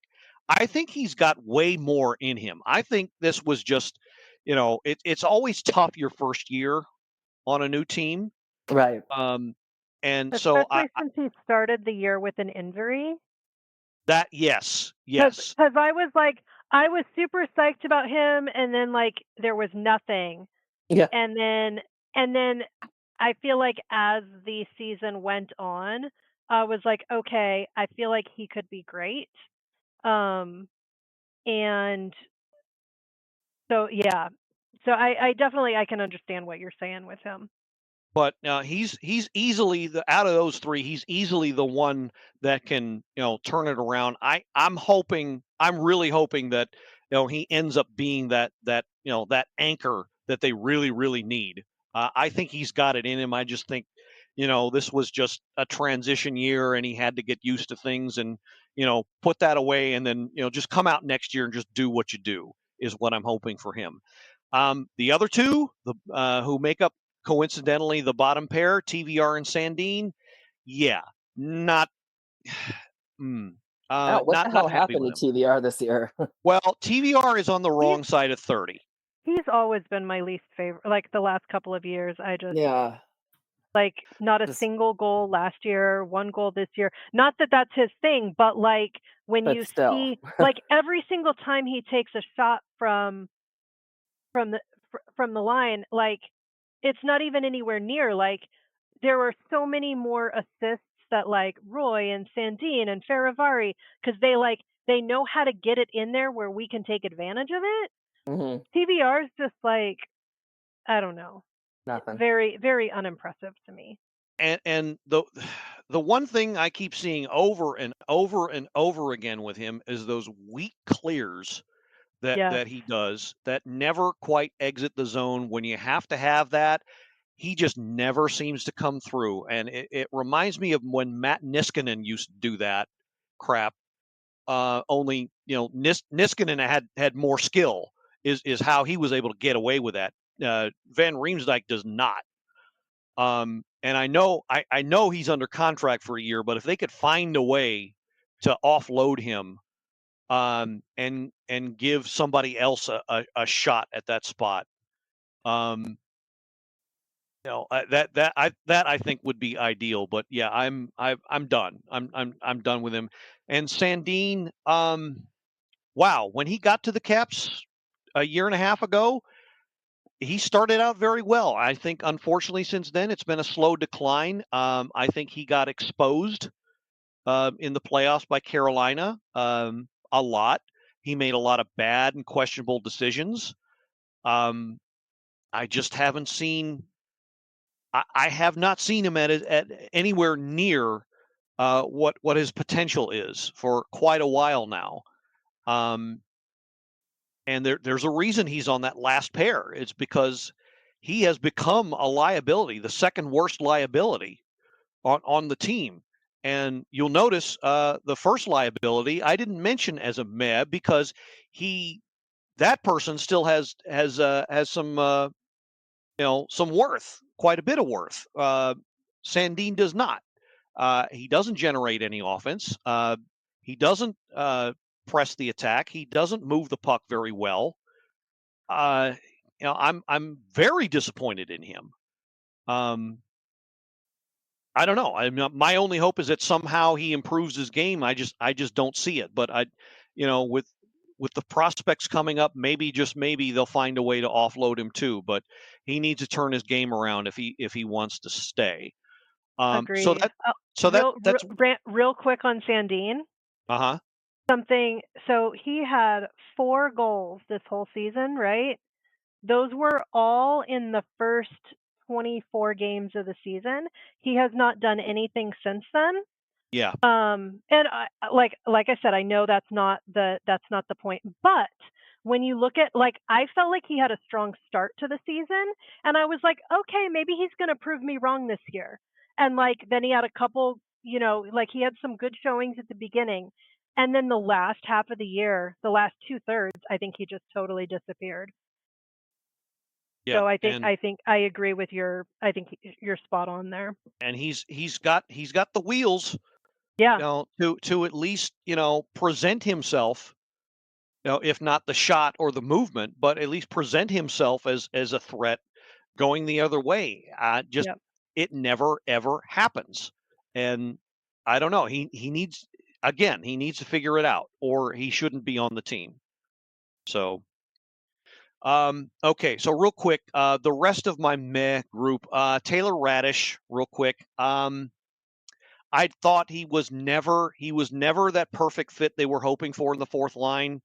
he's got way more in him. I think this was just, it's always tough your first year on a new team. Right. And especially so since he started the year with an injury. Yes. Because I was super psyched about him, and then there was nothing. Yeah. And then I feel like as the season went on, I was like, okay, I feel like he could be great. And so yeah. So I definitely, I can understand what you're saying with him. But he's easily out of those three. He's easily the one that can turn it around. I'm really hoping that he ends up being that anchor that they really really need. I think he's got it in him. I just think this was just a transition year, and he had to get used to things and put that away, and then just come out next year and just do what you do is what I'm hoping for him. The other two, who make up coincidentally the bottom pair, TVR and Sandine, not What the hell not happy happened with to him. TVR this year? Well, TVR is on the wrong side of 30. He's always been my least favorite. Like the last couple of years, I just Yeah. like not a Just- single goal last year, one goal this year. Not that that's his thing, but like when But you still. see like every single time he takes a shot from the line, like it's not even anywhere near. Like there were so many more assists that like Roy and Sandine and Faravari, because they know how to get it in there where we can take advantage of it. Mhm. TVR is just like, I don't know, Nothing. very very unimpressive to me. And the one thing I keep seeing over and over and over again with him is those weak clears that he does that never quite exit the zone when you have to have that. He just never seems to come through, and it reminds me of when Matt Niskanen used to do that crap. Only Niskanen had more skill. Is how he was able to get away with that. Van Riemsdyk does not. And I know he's under contract for a year, but if they could find a way to offload him, and give somebody else a shot at that spot, that I think would be ideal. But yeah, I'm done. I'm done with him. And Sandine, wow, when he got to the Caps a year and a half ago, he started out very well. I think, unfortunately, since then it's been a slow decline. I think he got exposed in the playoffs by Carolina a lot. He made a lot of bad and questionable decisions. I just haven't seen. I have not seen him at anywhere near what his potential is for quite a while now. And there's a reason he's on that last pair. It's because he has become a liability, the second worst liability on the team. And you'll notice the first liability I didn't mention as a meh because that person still has some some worth, quite a bit of worth. Sandine does not. He doesn't generate any offense. He doesn't press the attack. He doesn't move the puck very well. I'm very disappointed in him. I don't know. My only hope is that somehow he improves his game. I just don't see it. But with the prospects coming up, maybe they'll find a way to offload him too. But he needs to turn his game around if he wants to stay. Agreed. That's real quick on Sandine. Something. So he had 4 goals this whole season, right? Those were all in the first 24 games of the season. He has not done anything since then. Yeah. And like I said, I know that's not the point, but when you look at, like, I felt like he had a strong start to the season, and I was like, okay, maybe he's going to prove me wrong this year. And like then he had a couple, like he had some good showings at the beginning, and then the last half of the year, the last 2/3, I think he just totally disappeared. Yeah, so I think I agree with I think you're spot on there. And he's got the wheels, Yeah. to at least present himself, if not the shot or the movement, but at least present himself as a threat going the other way. Yep. It never ever happens, and I don't know. He needs to figure it out, or he shouldn't be on the team. So. Okay, so real quick, the rest of my meh group, Taylor Radish, real quick. I thought he was never that perfect fit they were hoping for in the fourth line.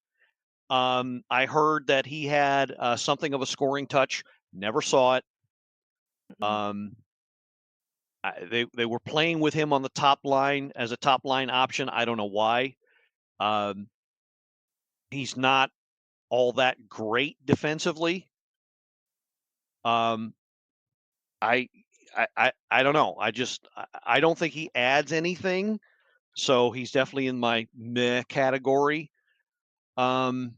I heard that he had something of a scoring touch. Never saw it. They were playing with him on the top line as a top line option. I don't know why. He's not all that great defensively. Um, I I don't know. I don't think he adds anything. So he's definitely in my meh category. And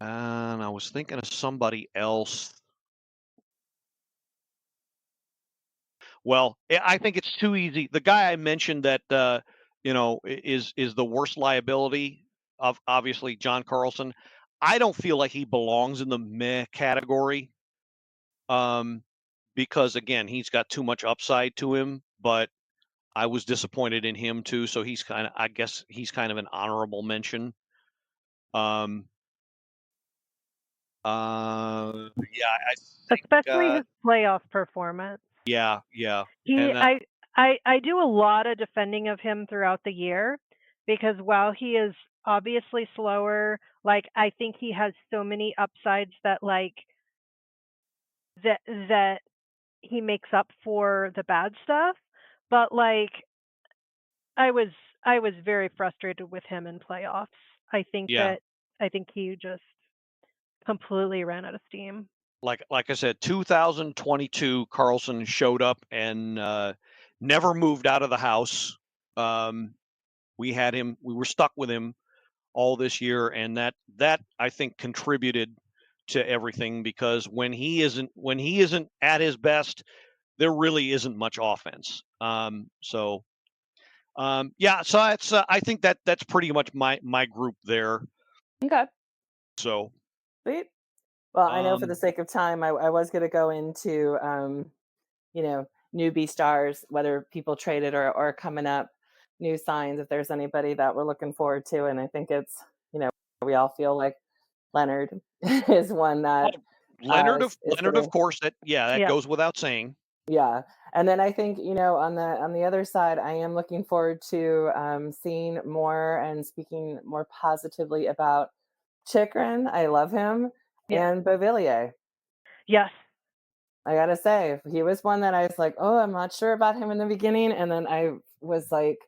I was thinking of somebody else. Well, I think it's too easy. The guy I mentioned that is the worst liability of obviously John Carlson. I don't feel like he belongs in the meh category. Because again, he's got too much upside to him, but I was disappointed in him too. So I guess he's kind of an honorable mention. Yeah, I think, Especially his playoff performance. yeah. He, And I do a lot of defending of him throughout the year because while he is obviously slower, like I think he has so many upsides that that he makes up for the bad stuff. But like I was very frustrated with him in playoffs. I think yeah, he just completely ran out of steam. like I said, 2022, Carlson showed up and never moved out of the house. We were stuck with him all this year, and that I think contributed to everything because when he isn't at his best, there really isn't much offense. So that's I think that's pretty much my group there. Okay. So Sweet. Well, I know for the um, sake of time, I was going to go into, newbie stars, whether people traded or coming up, new signs, if there's anybody that we're looking forward to. And I think it's, we all feel like Leonard is one that Leonard is of getting, course that Yeah. goes without saying. yeah. And then I think, on the other side, I am looking forward to seeing more and speaking more positively about Chikrin. I love him. Yeah. And Beauvillier. Yes. I gotta say, he was one that I was like, oh, I'm not sure about him in the beginning. And then I was like,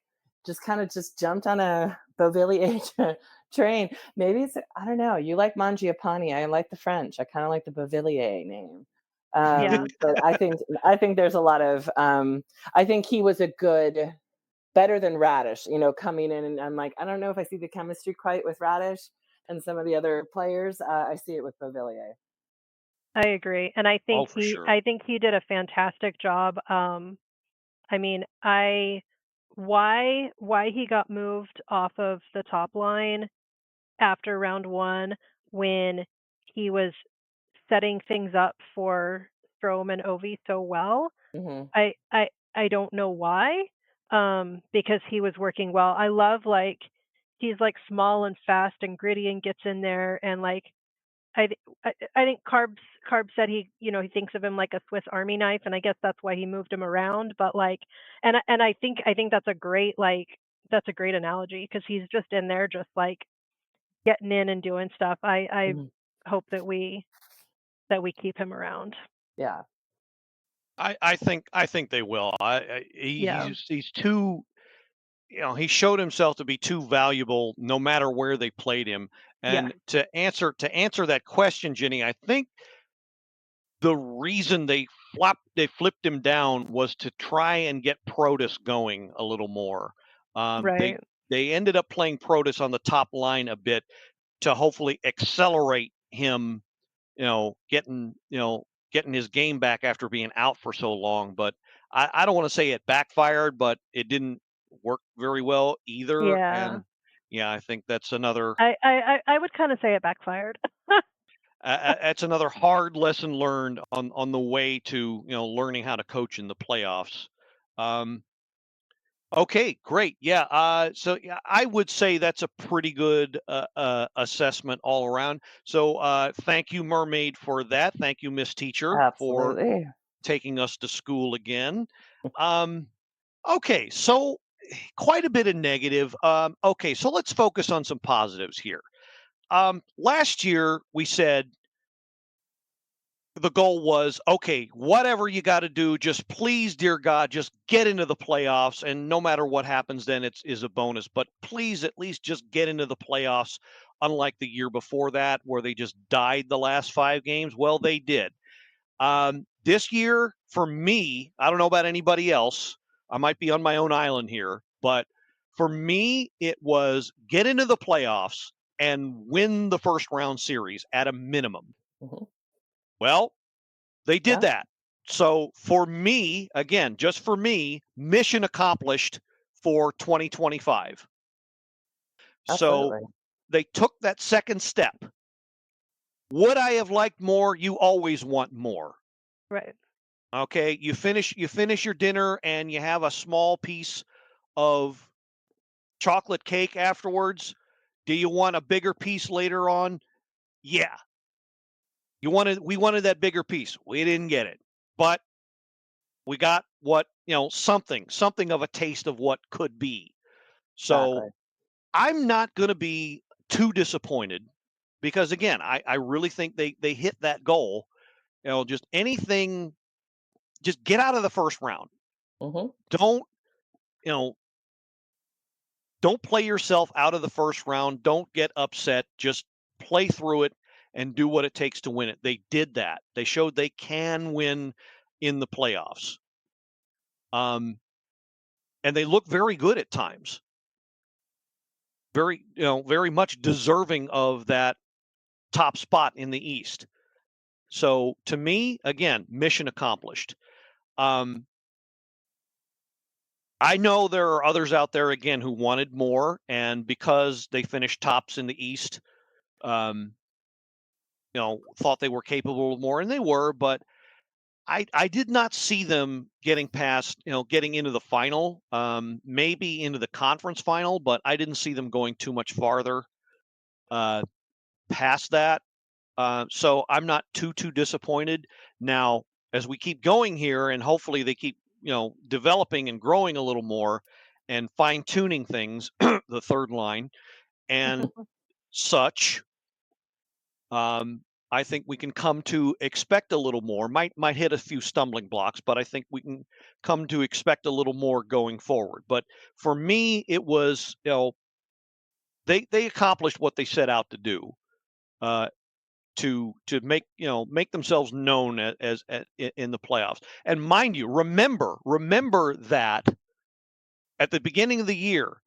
just jumped on a Beauvillier train. Maybe it's, I don't know. You like Mangiapane. I like the French. I kind of like the Beauvillier name. Yeah. But I think there's a lot of, I think he was better than Radish, coming in. And I'm like, I don't know if I see the chemistry quite with Radish and some of the other players. I see it with Beauvillier. I agree. And I think For sure. he did a fantastic job. I mean, why he got moved off of the top line after round 1 when he was setting things up for Strome and Ovi so well. Mm-hmm. I don't know why. Because he was working well. I love he's small and fast and gritty and gets in there and I think Carb said he thinks of him like a Swiss Army knife, and I guess that's why he moved him around. But and I think that's a great analogy because he's just in there just getting in and doing stuff. I Mm-hmm. hope that we keep him around. Yeah. I think they will. He's too. He showed himself to be too valuable no matter where they played him. And to answer that question, Jini, I think the reason they flipped him down was to try and get Protus going a little more. Right. They ended up playing Protus on the top line a bit to hopefully accelerate him, getting his game back after being out for so long. But I don't want to say it backfired, but it didn't work very well either. Yeah. And yeah, I think that's another I would kind of say it backfired. that's another hard lesson learned on the way to learning how to coach in the playoffs. Okay, great. Yeah. So yeah, I would say that's a pretty good assessment all around. So thank you, Mermaid, for that. Thank you, Miss Teacher, for Absolutely. taking us to school again. Okay, so quite a bit of negative. Okay, so let's focus on some positives here. Last year, we said the goal was, okay, whatever you got to do, just please, dear God, just get into the playoffs. And no matter what happens, then it is a bonus. But please, at least just get into the playoffs, unlike the year before that, where they just died the last 5 games. Well, they did. This year, for me, I don't know about anybody else. I might be on my own island here. But for me, it was get into the playoffs and win the first round series at a minimum. Mhm. Well, they did Yeah. that. So for me, again, just for me, mission accomplished for 2025. So Absolutely. they took that second step. Would I have liked more? You always want more. Right. Okay, you finish your dinner and you have a small piece of chocolate cake afterwards. Do you want a bigger piece later on? Yeah. We wanted that bigger piece. We didn't get it. But we got what, something of a taste of what could be. So Exactly. I'm not going to be too disappointed because, again, I really think they hit that goal. Just anything, just get out of the first round. Hmm. Don't, don't play yourself out of the first round. Don't get upset. Just play through it and do what it takes to win it. They did that. They showed they can win in the playoffs. And they look very good at times. Very much deserving of that top spot in the East. So to me, again, mission accomplished. I know there are others out there, again, who wanted more, and because they finished tops in the East, thought they were capable of more, and they were, but I did not see them getting past, getting into the final, maybe into the conference final, but I didn't see them going too much farther past that. So I'm not too disappointed. Now, as we keep going here, and hopefully they keep, developing and growing a little more and fine tuning things, the third line and such, I think we can come to expect a little more. Might hit a few stumbling blocks, but I think we can come to expect a little more going forward. But for me, it was, they accomplished what they set out to do. To make themselves known as in the playoffs. And mind you, remember that at the beginning of the year,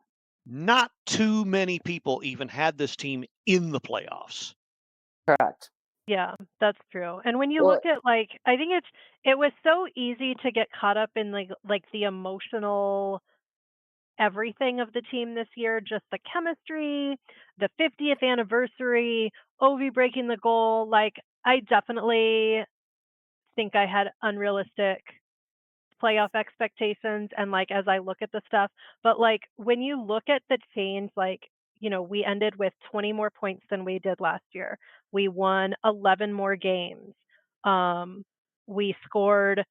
not too many people even had this team in the playoffs. Correct. Yeah, that's true. And when you Well, look at I think it was so easy to get caught up in like the emotional everything of the team this year, just the chemistry, the 50th anniversary, Ovi breaking the goal. Like I definitely think I had unrealistic playoff expectations and as I look at the stuff, but when you look at the change, we ended with 20 more points than we did last year. We won 11 more games. We scored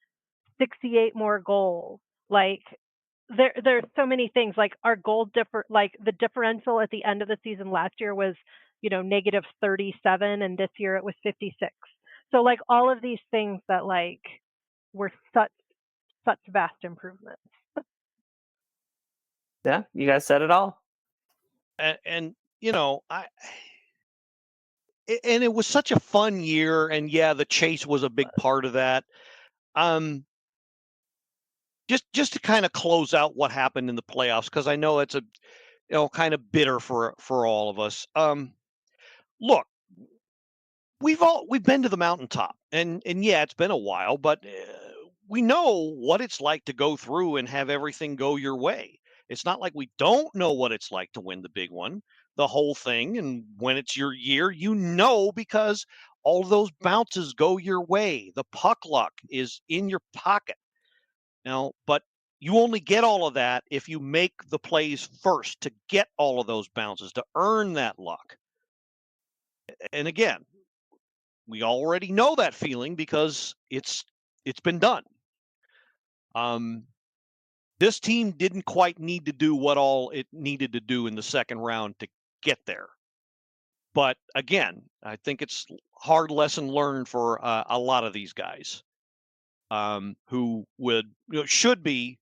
68 more goals. There's so many things. Our goal the differential at the end of the season last year was, negative 37, and this year it was 56. So all of these things that were such vast improvements. yeah, you guys said it all. And and it was such a fun year, and yeah, the chase was a big part of that. Just to kind of close out what happened in the playoffs, because I know it's a kind of bitter for all of us. Look, we've been to the mountaintop, and yeah, it's been a while, but we know what it's like to go through and have everything go your way. It's not like we don't know what it's like to win the big one, the whole thing, and when it's your year, because all those bounces go your way. The puck luck is in your pocket. But you only get all of that if you make the plays first to get all of those bounces, to earn that luck. And again, we already know that feeling because it's been done. This team didn't quite need to do what all it needed to do in the second round to get there. But again, I think it's hard lesson learned for a lot of these guys who should be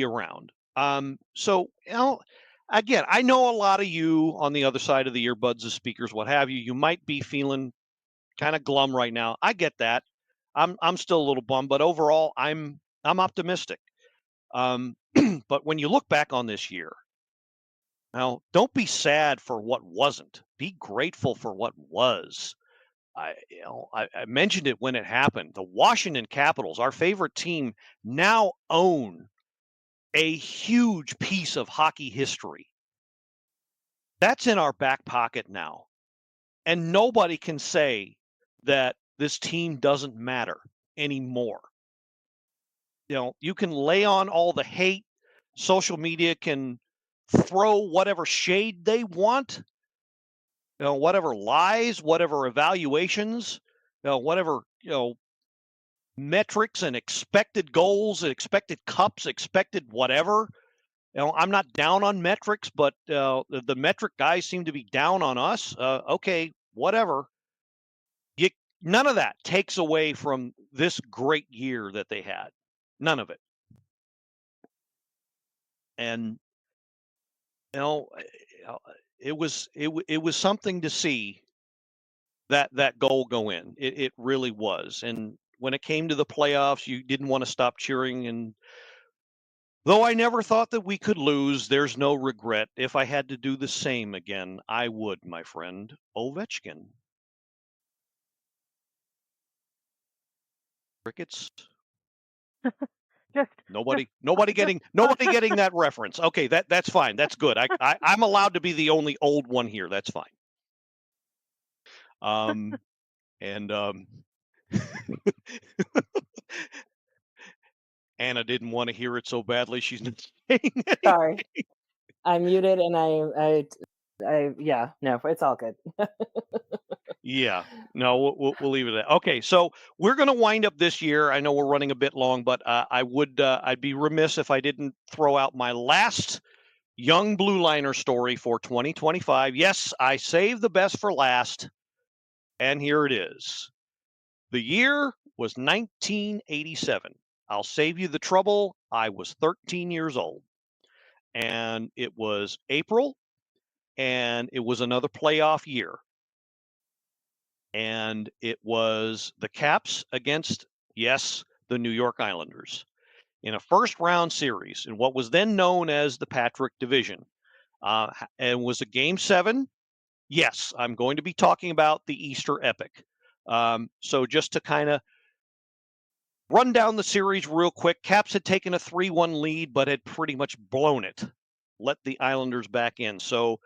around. So again, I know a lot of you on the other side of the earbuds, the speakers, what have you. You might be feeling kind of glum right now. I get that. I'm still a little bummed, but overall, I'm optimistic. But when you look back on this year, now don't be sad for what wasn't. Be grateful for what was. I mentioned it when it happened. The Washington Capitals, our favorite team, now own a huge piece of hockey history. That's in our back pocket now. And nobody can say that this team doesn't matter anymore. You can lay on all the hate. Social media can throw whatever shade they want, whatever lies, whatever evaluations, whatever, metrics and expected goals, expected cups, expected whatever. I'm not down on metrics, but the metric guys seem to be down on us. Okay, whatever. None of that takes away from this great year that they had. None of it. And it was something to see that goal go in. It really was. And when it came to the playoffs, you didn't want to stop cheering. And though I never thought that we could lose, there's no regret. If I had to do the same again, I would, my friend. Ovechkin. Crickets. Just Nobody getting that reference. Okay, that's fine. That's good. I'm allowed to be the only old one here. That's fine. Anna didn't want to hear it so badly. She's not saying anything. Sorry, I muted and yeah, no, it's all good. Yeah, no, we'll leave it at that. Okay, so we're going to wind up this year. I know we're running a bit long, but I'd be remiss if I didn't throw out my last young blue liner story for 2025. Yes, I saved the best for last, and here it is. The year was 1987. I'll save you the trouble. I was 13 years old, and it was April, and it was another playoff year. And it was the Caps against, yes, the New York Islanders in a first round series in what was then known as the Patrick Division. And was a game 7. Yes, I'm going to be talking about the Easter Epic. So just to kind of run down the series real quick, Caps had taken a 3-1 lead, but had pretty much blown it, let the Islanders back in. So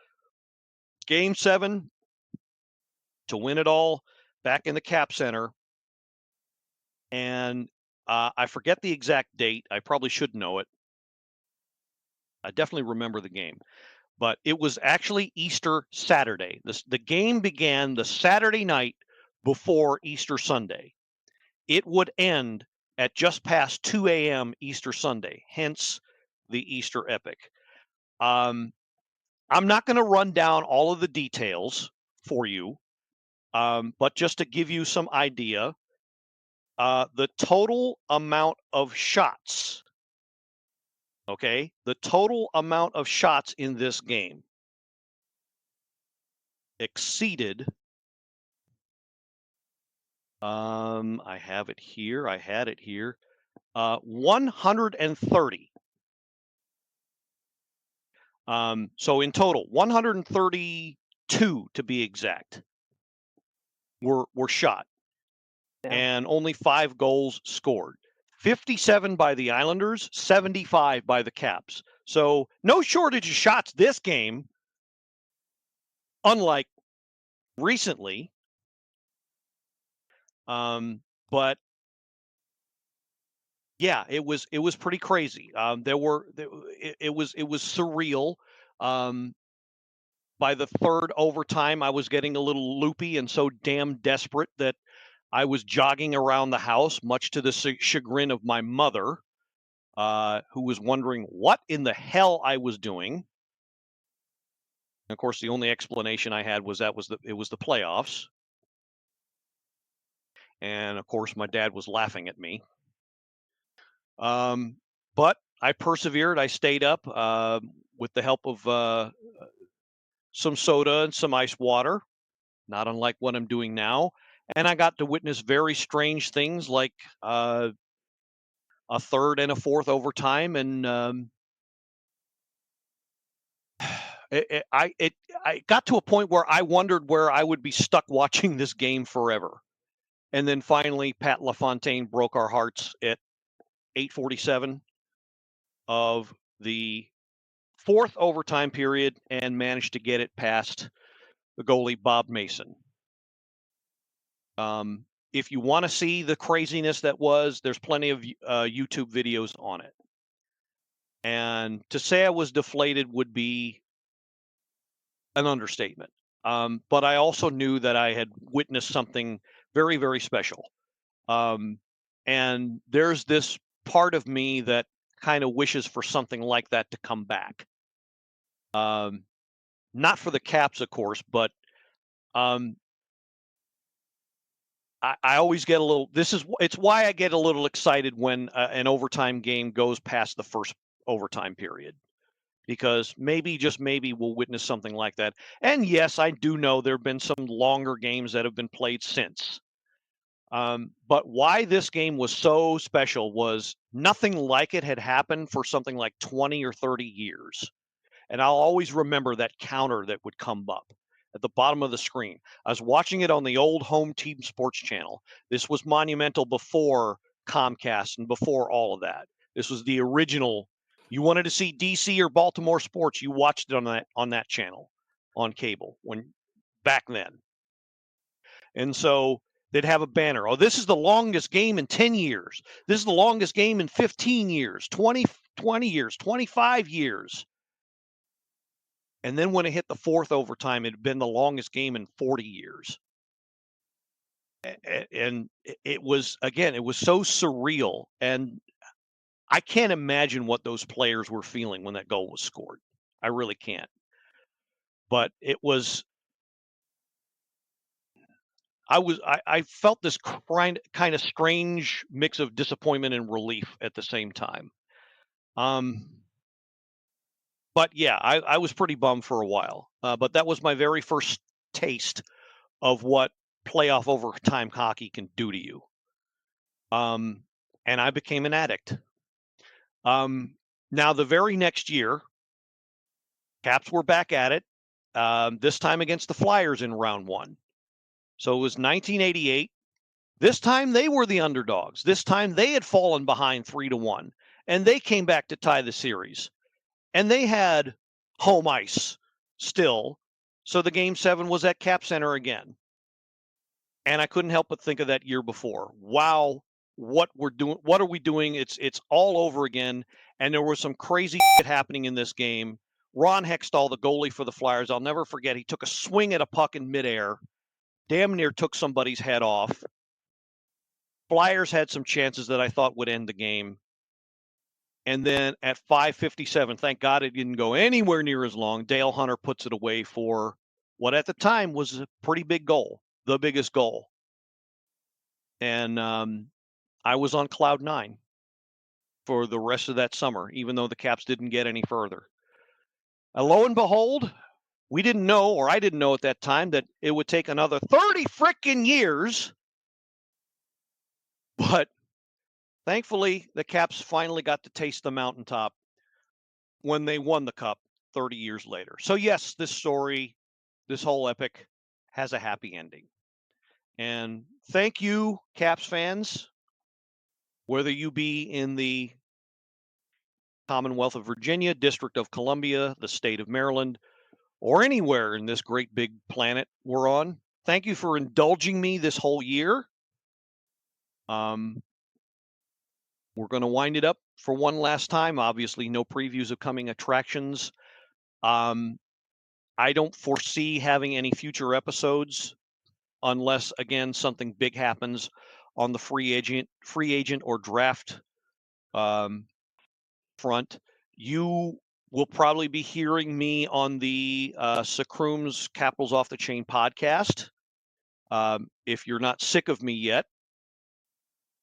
game 7, to win it all, back in the Cap Center. And I forget the exact date. I probably should know it. I definitely remember the game. But it was actually Easter Saturday. The game began the Saturday night before Easter Sunday. It would end at just past 2 a.m. Easter Sunday, hence the Easter Epic. I'm not going to run down all of the details for you. But just to give you some idea, the total amount of shots, okay, the total amount of shots in this game exceeded, I have it here, 130. So in total, 132 to be exact. Were shot, and only 5 goals scored. 57 by the Islanders, 75 by the Caps. So no shortage of shots this game, unlike recently. But yeah, it was pretty crazy. It was surreal. By the third overtime, I was getting a little loopy and so damn desperate that I was jogging around the house, much to the chagrin of my mother, who was wondering what in the hell I was doing. And of course, the only explanation I had was it was the playoffs. And of course, my dad was laughing at me. But I persevered. I stayed up with the help of some soda and some ice water, not unlike what I'm doing now. And I got to witness very strange things like a third and a fourth overtime. And I got to a point where I wondered where I would be stuck watching this game forever. And then finally, Pat LaFontaine broke our hearts at 8:47 of the fourth overtime period and managed to get it past the goalie, Bob Mason. If you want to see the craziness that was, there's plenty of YouTube videos on it. And to say I was deflated would be an understatement. But I also knew that I had witnessed something very, very special. And there's this part of me that kind of wishes for something like that to come back. Not for the Caps, of course, but I always get a little, it's why I get a little excited when an overtime game goes past the first overtime period, because maybe, just maybe, we'll witness something like that. And yes, I do know there have been some longer games that have been played since. But why this game was so special was nothing like it had happened for something like 20 or 30 years. And I'll always remember that counter that would come up at the bottom of the screen. I was watching it on the old home team sports channel. This was monumental before Comcast and before all of that. This was the original. You wanted to see DC or Baltimore sports, you watched it on that channel on cable back then. And so they'd have a banner. Oh, this is the longest game in 10 years. This is the longest game in 15 years, 20 years, 25 years. And then when it hit the fourth overtime, it had been the longest game in 40 years. And it was, again, it was so surreal. And I can't imagine what those players were feeling when that goal was scored. I really can't. But it was, I felt this kind of strange mix of disappointment and relief at the same time. But yeah, I was pretty bummed for a while. But that was my very first taste of what playoff overtime hockey can do to you. And I became an addict. Now, the very next year, Caps were back at it, this time against the Flyers in round one. So it was 1988. This time they were the underdogs. This time they had fallen behind 3-1, and they came back to tie the series. And they had home ice still. So the game 7 was at Cap Center again. And I couldn't help but think of that year before. Wow, what are we doing? It's all over again. And there was some crazy shit happening in this game. Ron Hextall, the goalie for the Flyers, I'll never forget, he took a swing at a puck in midair, damn near took somebody's head off. Flyers had some chances that I thought would end the game. And then at 5:57, thank God it didn't go anywhere near as long, Dale Hunter puts it away for what at the time was a pretty big goal, the biggest goal. And I was on cloud 9 for the rest of that summer, even though the Caps didn't get any further. Lo and behold, we didn't know, or I didn't know at that time, that it would take another 30 frickin' years. But thankfully, the Caps finally got to taste the mountaintop when they won the Cup 30 years later. So yes, this story, this whole epic, has a happy ending. And thank you, Caps fans, whether you be in the Commonwealth of Virginia, District of Columbia, the state of Maryland, or anywhere in this great big planet we're on. Thank you for indulging me this whole year. We're going to wind it up for one last time. Obviously, no previews of coming attractions. I don't foresee having any future episodes unless, again, something big happens on the free agent or draft front. You will probably be hearing me on the sCapitals Off the Chain podcast. If you're not sick of me yet,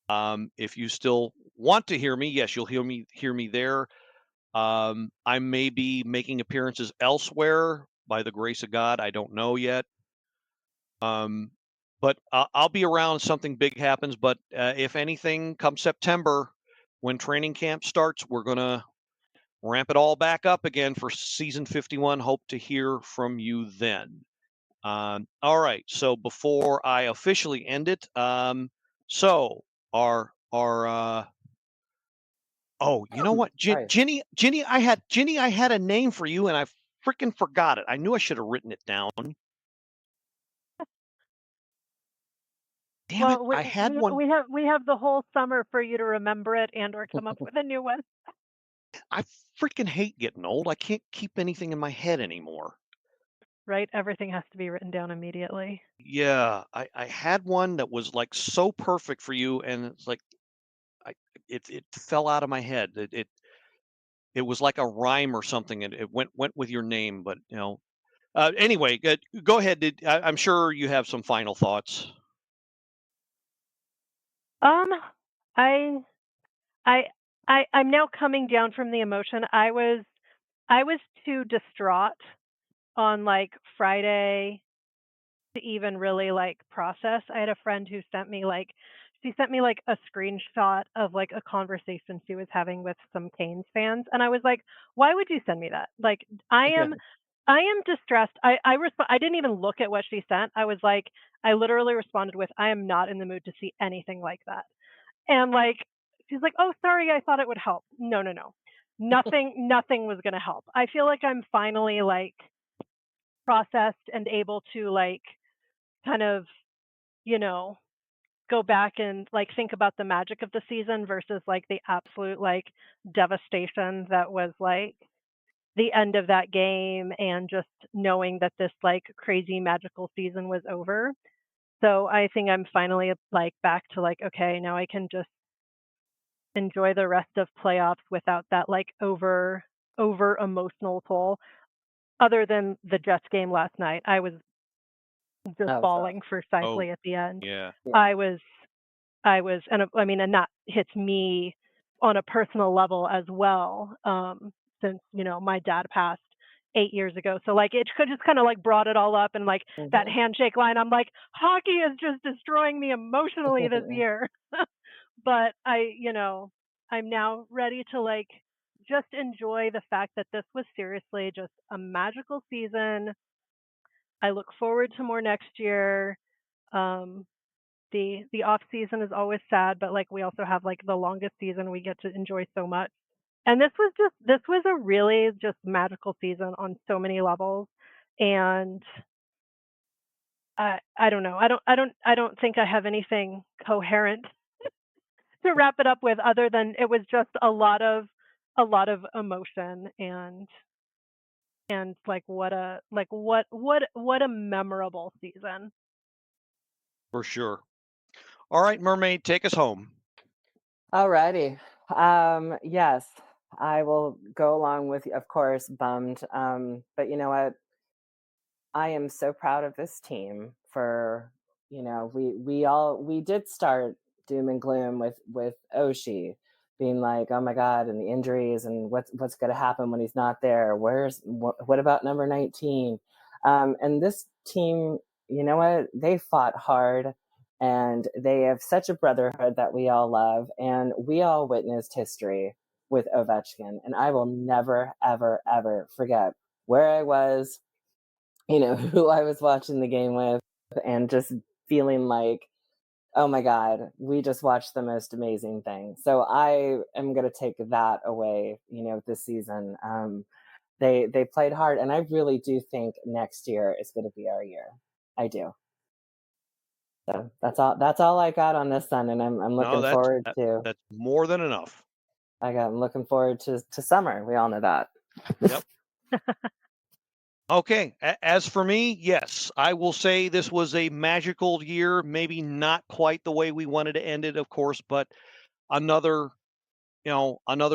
If you still want to hear me, yes, you'll hear me there. I may be making appearances elsewhere by the grace of God. I don't know yet. But I'll be around. Something big happens. But if anything, come September, when training camp starts, we're gonna ramp it all back up again for season 51. Hope to hear from you then. All right. So before I officially end it, so our oh, you know what, Sorry. Jini, I had a name for you, and I freaking forgot it. I knew I should have written it down. Damn it! Well, I had one. we have the whole summer for you to remember it and or come up with a new one. I freaking hate getting old. I can't keep anything in my head anymore. Right? Everything has to be written down immediately. Yeah, I had one that was like so perfect for you, and it's like it fell out of my head. It was like a rhyme or something, and it went with your name. But anyway, go ahead. I'm sure you have some final thoughts. Um, I I'm now coming down from the emotion. I was too distraught on like Friday to even really like process. I had a friend who sent me like a screenshot of like a conversation she was having with some Canes fans, and I was like, why would you send me that? Like I am distressed. I didn't even look at what she sent. I was like, I literally responded with, I am not in the mood to see anything like that. And like she's like, oh sorry, I thought it would help. No. Nothing was gonna help. I feel like I'm finally like processed and able to like kind of, you know, go back and like think about the magic of the season versus like the absolute like devastation that was like the end of that game and just knowing that this like crazy magical season was over. So I think I'm finally like back to like, okay, now I can just enjoy the rest of playoffs without that like over emotional toll. Other than the Jets game last night, I was just Oh, bawling for Oh, Cycly at the end. yeah. I was, and I mean, and that hits me on a personal level as well, since, you know, my dad passed 8 years ago. So like, it could just kind of like brought it all up and like that handshake line. I'm like, hockey is just destroying me emotionally this year. But I'm now ready to like just enjoy the fact that this was seriously just a magical season. I look forward to more next year. Um, the off season is always sad, but like we also have like the longest season we get to enjoy so much. And this was a really just magical season on so many levels. And I don't know. I don't think I have anything coherent to wrap it up with other than it was just a lot of emotion and like what a memorable season. For sure. All right, Mermaid, take us home. Alrighty. Yes, I will go along with you, of course, bummed. But you know what? I am so proud of this team for, we did start doom and gloom with Oshie being like, oh my God, and the injuries and what's going to happen when he's not there. What about number 19? And this team, you know what? They fought hard and they have such a brotherhood that we all love. And we all witnessed history with Ovechkin. And I will never, ever, ever forget where I was, who I was watching the game with, and just feeling like, oh my God, we just watched the most amazing thing. So I am going to take that away, this season. They played hard, and I really do think next year is going to be our year. I do. So that's all I got on this one, and I'm looking forward to. That's more than enough. I'm looking forward to summer. We all know that. Yep. Okay. As for me, yes, I will say this was a magical year. Maybe not quite the way we wanted to end it, of course, but another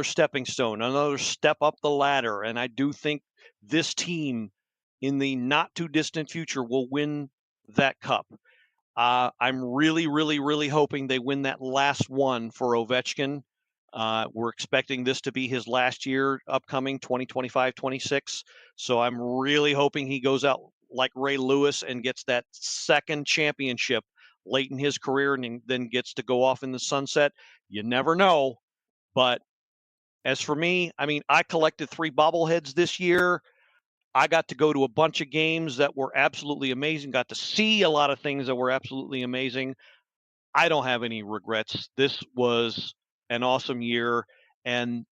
stepping stone, another step up the ladder. And I do think this team in the not too distant future will win that cup. I'm really, really, really hoping they win that last one for Ovechkin. We're expecting this to be his last year upcoming 2025-26. So I'm really hoping he goes out like Ray Lewis and gets that second championship late in his career and then gets to go off in the sunset. You never know. But as for me, I mean, I collected 3 bobbleheads this year. I got to go to a bunch of games that were absolutely amazing, got to see a lot of things that were absolutely amazing. I don't have any regrets. This was an awesome year. And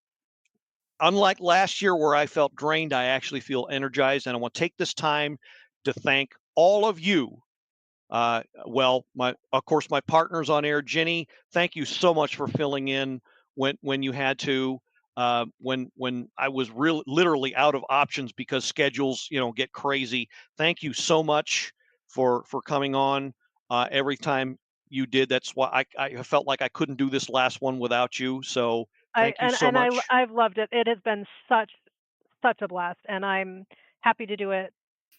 unlike last year where I felt drained, I actually feel energized. And I want to take this time to thank all of you. Of course, my partners on air, Jini, thank you so much for filling in when you had to. When I was literally out of options because schedules, get crazy. Thank you so much for coming on every time you did. That's why I felt like I couldn't do this last one without you. So thank you so much. I've loved it. It has been such a blast, and I'm happy to do it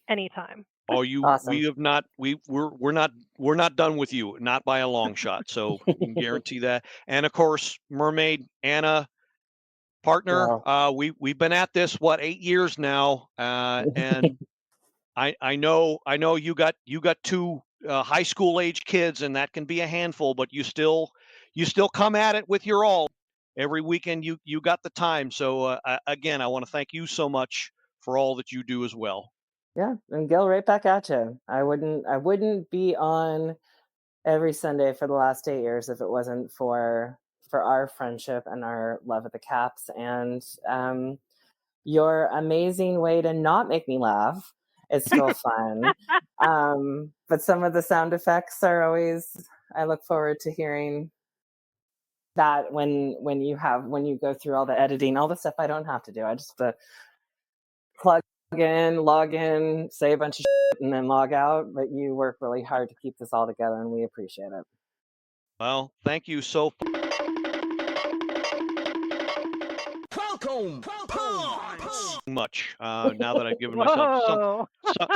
anytime. Oh, Awesome. We have not. We're not done with you, not by a long shot. So you can guarantee that. And of course, Mermaid, Anna, partner, we've been at this 8 years now, and I know you got 2 high school age kids, and that can be a handful, but you still come at it with your all every weekend. You got the time. So again, I want to thank you so much for all that you do as well. Yeah, and Gil, right back at you. I wouldn't be on every Sunday for the last 8 years if it wasn't for our friendship and our love of the Caps and your amazing way to not make me laugh. It's still fun. But some of the sound effects are always, I look forward to hearing that when you go through all the editing, all the stuff I don't have to do. I just plug in, log in, say a bunch of shit, and then log out. But you work really hard to keep this all together, and we appreciate it. Well, thank you so much. Now that I've given myself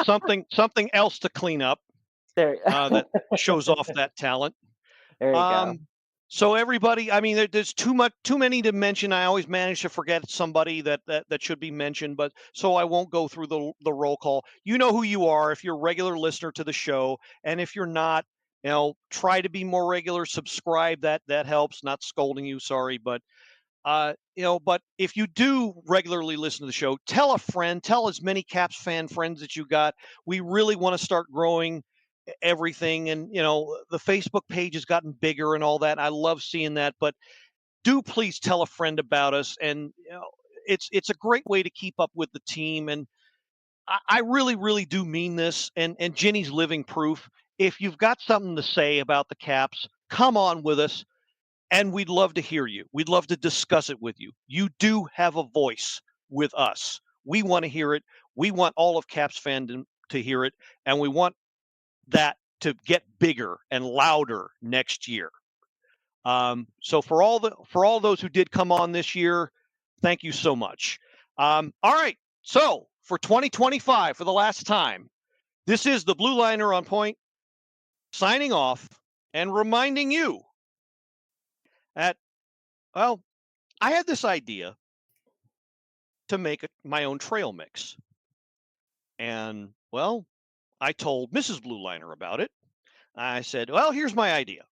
something else to clean up that shows off that talent. There you go. So everybody, I mean, there's too many to mention. I always manage to forget somebody that should be mentioned, but so I won't go through the roll call. You know who you are if you're a regular listener to the show, and if you're not, try to be more regular. Subscribe. That helps. Not scolding you, sorry, but but if you do regularly listen to the show, tell a friend, tell as many Caps fan friends that you got. We really want to start growing everything, and the Facebook page has gotten bigger and all that. I love seeing that, but do please tell a friend about us. And it's a great way to keep up with the team, and I really, really do mean this. And Jini's living proof. If you've got something to say about the Caps, come on with us, and we'd love to hear you. We'd love to discuss it with you. You do have a voice with us. We want to hear it. We want all of Caps fandom to hear it, and we want that to get bigger and louder next year. So for all those who did come on this year, thank you so much. All right. So for 2025, for the last time, this is the Blue Liner on Point signing off and reminding you that, I had this idea to make my own trail mix. And, I told Mrs. Blue Liner about it. I said, here's my idea.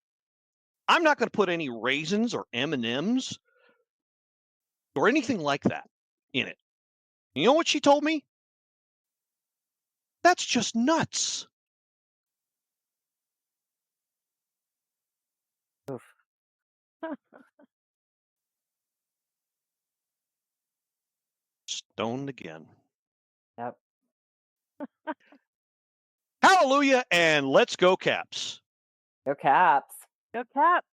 I'm not going to put any raisins or M&Ms or anything like that in it. You know what she told me? That's just nuts. Stoned again. Yep. Hallelujah, and let's go Caps. Go Caps. Go Caps.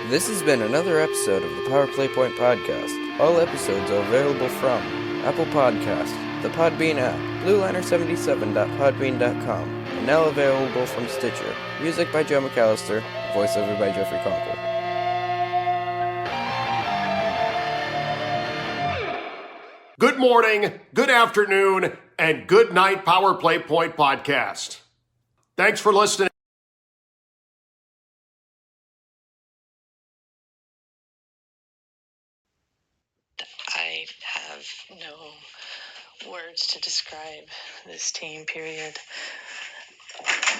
This has been another episode of the Power Play Point Podcast. All episodes are available from Apple Podcast, the Podbean app, BlueLiner77.podbean.com, and now available from Stitcher. Music by Joe McAllister, voiceover by Jeffrey Conkle. Good good morning, good afternoon, and good night, Power Play Point Podcast. Thanks for listening. I have no words to describe this team, period.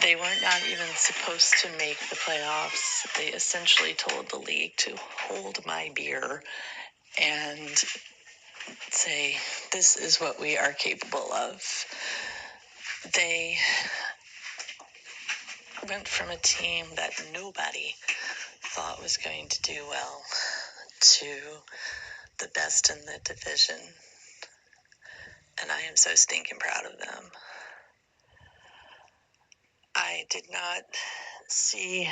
They weren't not even supposed to make the playoffs. They essentially told the league to hold my beer and say, this is what we are capable of. They went from a team that nobody thought was going to do well to the best in the division. And I am so stinking proud of them. I did not see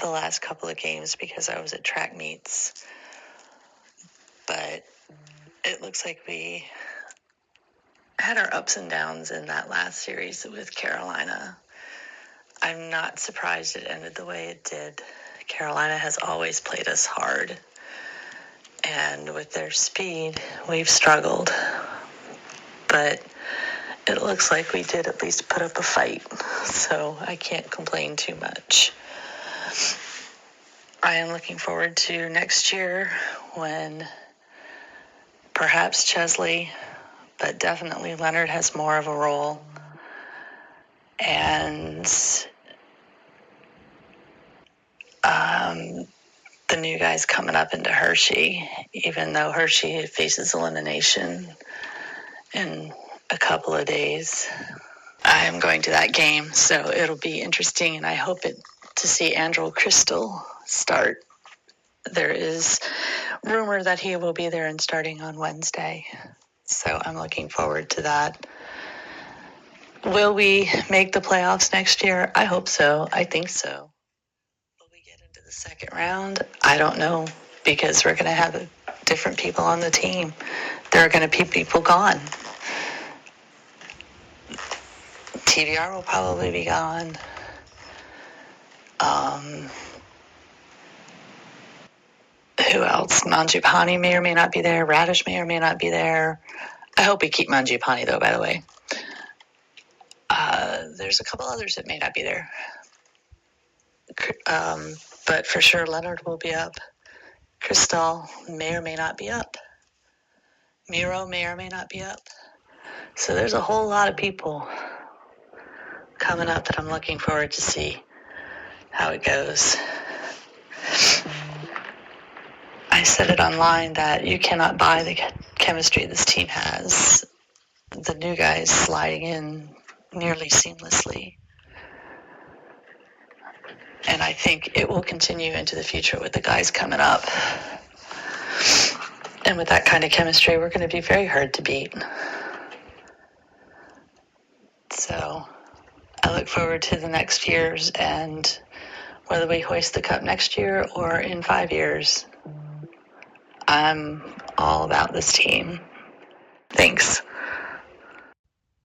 the last couple of games because I was at track meets, but it looks like we had our ups and downs in that last series with Carolina. I'm not surprised it ended the way it did. Carolina has always played us hard, and with their speed, we've struggled, but it looks like we did at least put up a fight, so I can't complain too much. I am looking forward to next year when perhaps Chesley, but definitely Leonard has more of a role. And the new guys coming up into Hershey, even though Hershey faces elimination in a couple of days. I am going to that game, so it'll be interesting, and I hope to see Andrew Crystal start. There is rumor that he will be there and starting on Wednesday, so I'm looking forward to that. Will we make the playoffs next year? I hope so. I think so. Will we get into the second round? I don't know, because we're going to have different people on the team. There are going to be people gone. TVR will probably be gone. Who else? Mangiapane may or may not be there. Radish may or may not be there. I hope we keep Mangiapane, though, by the way. There's a couple others that may not be there. But for sure, Leonard will be up. Crystal may or may not be up. Miro may or may not be up. So there's a whole lot of people coming up that I'm looking forward to see how it goes. I said it online that you cannot buy the chemistry this team has. The new guys sliding in nearly seamlessly. And I think it will continue into the future with the guys coming up. And with that kind of chemistry, we're going to be very hard to beat. So I look forward to the next years, and whether we hoist the cup next year or in 5 years, I'm all about this team. Thanks.